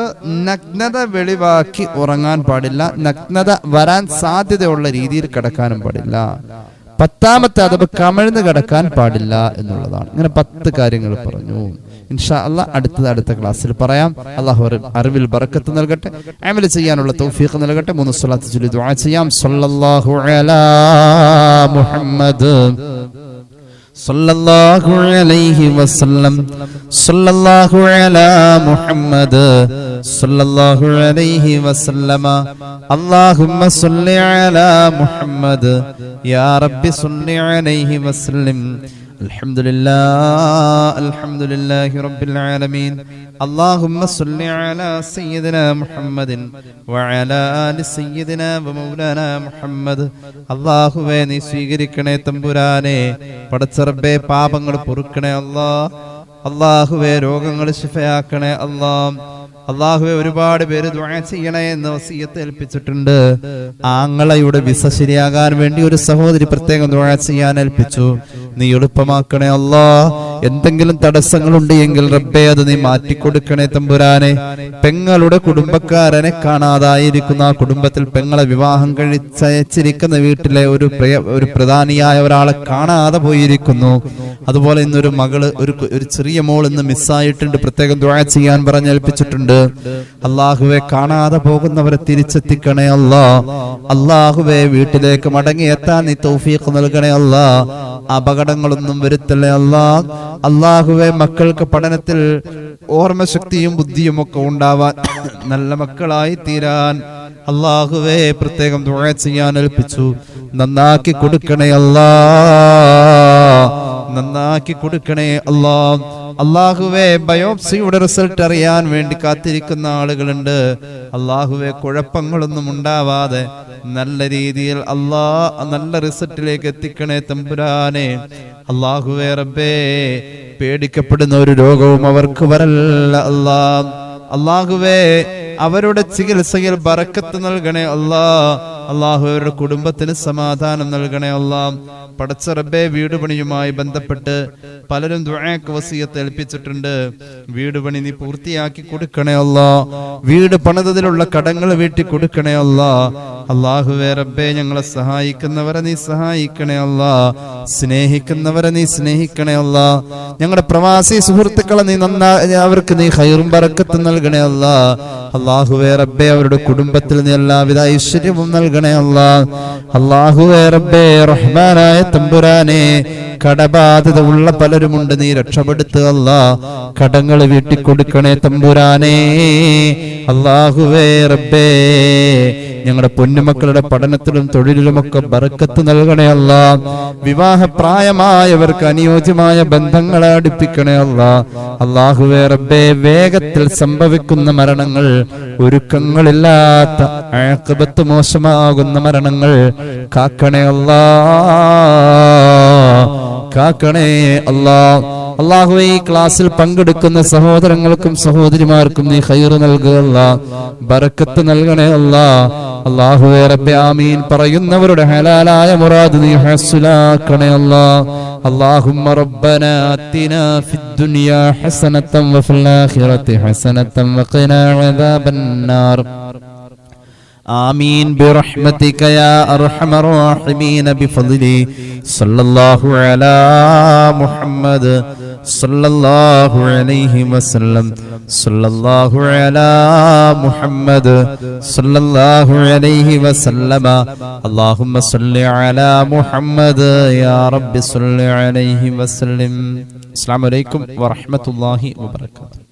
നഗ്നത വെളിവാക്കി ഉറങ്ങാൻ പാടില്ല. നഗ്നത വരാൻ സാധ്യതയുള്ള രീതിയിൽ കിടക്കാനും പാടില്ല. പത്താമത്തെ അദബ്, കമിഴ്ന്ന് കിടക്കാൻ പാടില്ല എന്നുള്ളതാണ്. ഇങ്ങനെ 10 കാര്യങ്ങൾ പറഞ്ഞു. ഇൻഷാ അല്ലാഹ് അടുത്ത ക്ലാസ്സിൽ പറയാം. അല്ലാഹു അറിവിൽ ബറക്കത്ത് നൽകട്ടെ, അമൽ ചെയ്യാനുള്ള തൗഫീഖ് നൽകട്ടെ. 3 സ്വലാത്ത് ചൊല്ലി ദുആ ചെയ്യാം. സല്ലല്ലാഹു അലാ മുഹമ്മദ് സല്ലല്ലാഹു അലൈഹി വസല്ലം സല്ലല്ലാഹു അലാ മുഹമ്മദ് സല്ലല്ലാഹു അലൈഹി വസല്ലമ അല്ലാഹുമ്മ സല്ലി അലാ മുഹമ്മദ് യാ റബ്ബി സല്ലി അലൈഹി വസല്ലം. അൽഹംദുലില്ലാഹി റബ്ബിൽ ആലമീൻ. اللهم صل على سيدنا محمد وعلى آل سيدنا ومولانا محمد. അല്ലാഹുവേ നീ സ്വീകരിക്കണേ തമ്പുരാനെ. പടച്ച റബ്ബേ പാപങ്ങൾ പൊറുക്കണേ അല്ലാഹ്. അല്ലാഹുവേ രോഗങ്ങൾ ശിഫയാക്കണേ അല്ലാഹ്. അല്ലാഹുവേ ഒരുപാട് പേര് ദുആ ചെയ്യണേ എന്ന് വസിയത്ത് ഏൽപ്പിച്ചിട്ടുണ്ട്. ആങ്ങളയുടെ വിസ ശരിയാകാൻ വേണ്ടി ഒരു സഹോദരി പ്രത്യേകം ദുആ ചെയ്യാൻ ഏൽപ്പിച്ചു. നീ എളുപ്പമാക്കണേ അല്ലാഹ്. എന്തെങ്കിലും തടസ്സങ്ങളുണ്ട് എങ്കിൽ റബ്ബേ അത് നീ മാറ്റിക്കൊടുക്കണേ തമ്പുരാനെ. പെങ്ങളുടെ കുടുംബക്കാരനെ കാണാതായിരിക്കുന്ന ആ കുടുംബത്തിൽ പെങ്ങളെ വിവാഹം കഴിച്ചയച്ചിരിക്കുന്ന വീട്ടിലെ ഒരു പ്രധാനിയായ ഒരാളെ കാണാതെ പോയിരിക്കുന്നു. അതുപോലെ ഇന്നൊരു മകള് ഒരു ചെറിയ മോൾ ഇന്ന് മിസ്സായിട്ടുണ്ട്. പ്രത്യേകം ദുആ ചെയ്യാൻ പറഞ്ഞേൽപ്പിച്ചിട്ടുണ്ട്. അല്ലാഹുവേ കാണാതെ പോകുന്നവരെ തിരിച്ചെത്തിക്കണേ അല്ലാഹ്. അല്ലാഹുവേ വീട്ടിലേക്ക് മടങ്ങിയെത്താൻ നീ തൗഫീഖ് നൽകണേ അല്ലാഹ്. അപകടങ്ങളൊന്നും വരുത്തല്ലേ അല്ലാഹ്. അല്ലാഹുവേ മക്കൾക്ക് പഠനത്തിൽ ഓർമ്മശക്തിയും ബുദ്ധിയും ഒക്കെ ഉണ്ടാവാൻ, നല്ല മക്കളായി തീരാൻ അല്ലാഹുവേ പ്രത്യേകം ദുആ ചെയ്യാൻ ഏൽപ്പിച്ചു. നന്നാക്കി കൊടുക്കണേ അല്ലാഹ്. നന്നാക്കി കൊടുക്കണേ അല്ലാഹ്. അല്ലാഹുവേ ബയോപ്സിയുടെ റിസൾട്ട് അറിയാൻ വേണ്ടി കാത്തിരിക്കുന്ന ആളുകളുണ്ട്. അല്ലാഹുവേ കുഴപ്പങ്ങളൊന്നും ഉണ്ടാവാതെ നല്ല രീതിയിൽ നല്ല റിസൾട്ടിലേക്ക് എത്തിക്കണേ തമ്പുരാനെ. അല്ലാഹുവേ റബ്ബേ പേടിക്കപ്പെടുന്ന ഒരു രോഗവും അവർക്ക് വരല്ല അല്ലാഹ്. അല്ലാഹുവേ അവരുടെ ചികിത്സയിൽ ബറക്കത്ത് നൽകണേ അല്ലാഹ്. അല്ലാഹു അവരുടെ കുടുംബത്തിന് സമാധാനം നൽകണേ അല്ലാഹ്. പടച്ച റബ്ബേ വീട് പണിയുമായി ബന്ധപ്പെട്ട് പലരും ദുആക്ക് വസിയത്ത് ഏൽപ്പിച്ചിട്ടുണ്ട്. വീട് പണി നീ പൂർത്തിയാക്കി കൊടുക്കണേ അല്ലാഹ്. വീട് പണിതതിലുള്ള കടങ്ങൾ വീട്ടി കൊടുക്കണേ അല്ലാഹ്. അല്ലാഹുവേ റബ്ബേ ഞങ്ങളെ സഹായിക്കുന്നവരെ നീ സഹായിക്കണേ അല്ലാഹ്. സ്നേഹിക്കുന്നവരെ നീ സ്നേഹിക്കണേ അല്ലാഹ്. ഞങ്ങളുടെ പ്രവാസി സുഹൃത്തുക്കളെ നീ അവർക്ക് നീ ഖൈറും ബറക്കത്തും നൽകണേ അല്ലാഹ്. അല്ലാഹുവേ റബ്ബേ അവരുടെ കുടുംബത്തിൽ നീ എല്ലാവിധ ഐശ്വര്യവും നൽകണേ അല്ലാഹ്. അല്ലാഹുവേ റബ്ബേ റഹ്മാനായ തമ്പുരാനെ കടബാധ്യത ഉള്ള പലരുമുണ്ട്, നീ രക്ഷപ്പെടുത്തുക അല്ലാഹ്. കടങ്ങൾ വീട്ടിക്കൊടുക്കണേ തമ്പുരാനെ. അല്ലാഹുവേ റബ്ബേ ഞങ്ങളുടെ പൊന്നുമക്കളുടെ പഠനത്തിലും തൊഴിലിലുമൊക്കെ ബറക്കത്ത് നൽകണേ അല്ലാഹ്. വിവാഹപ്രായമായവർക്ക് അനുയോജ്യമായ ബന്ധങ്ങളെ അടുപ്പിക്കണേ അല്ലാഹ്. അല്ലാഹുവേ റബ്ബേ വേഗത്തിൽ സംഭവിക്കുന്ന മരണങ്ങൾ, ഒരുക്കങ്ങളില്ലാത്ത ആഖിബത്ത് മോശമാകുന്ന മരണങ്ങൾ കാക്കണേ അല്ലാഹ്. കാക്കണേ അല്ലാഹ്. അല്ലാഹുവേ ഈ ക്ലാസ്സിൽ പങ്കെടുക്കുന്ന സഹോദരങ്ങൾക്കും സഹോദരിമാർക്കും നീ ഖൈർ നൽകുക അല്ലാഹ്. ബറക്കത്ത് നൽകണേ അല്ലാഹ്. അല്ലാഹുവേ റബ്ബേ ആമീൻ പറയുന്നവരുടെ ഹലാലായ മുറാദ് നീ ഹസ്സലാക്കണേ അല്ലാഹ്. اللهم ربنا آتنا في الدنيا حسنة وفي الآخرة حسنة وقنا عذاب النار. آمين برحمتك يا أرحم الراحمين بفضله. صلى الله على محمد صلى الله عليه وسلم. صلى الله على محمد صلى الله عليه وسلم. اللهم صل على محمد يا رب صل عليه وسلم. السلام عليكم ورحمة الله وبركاته.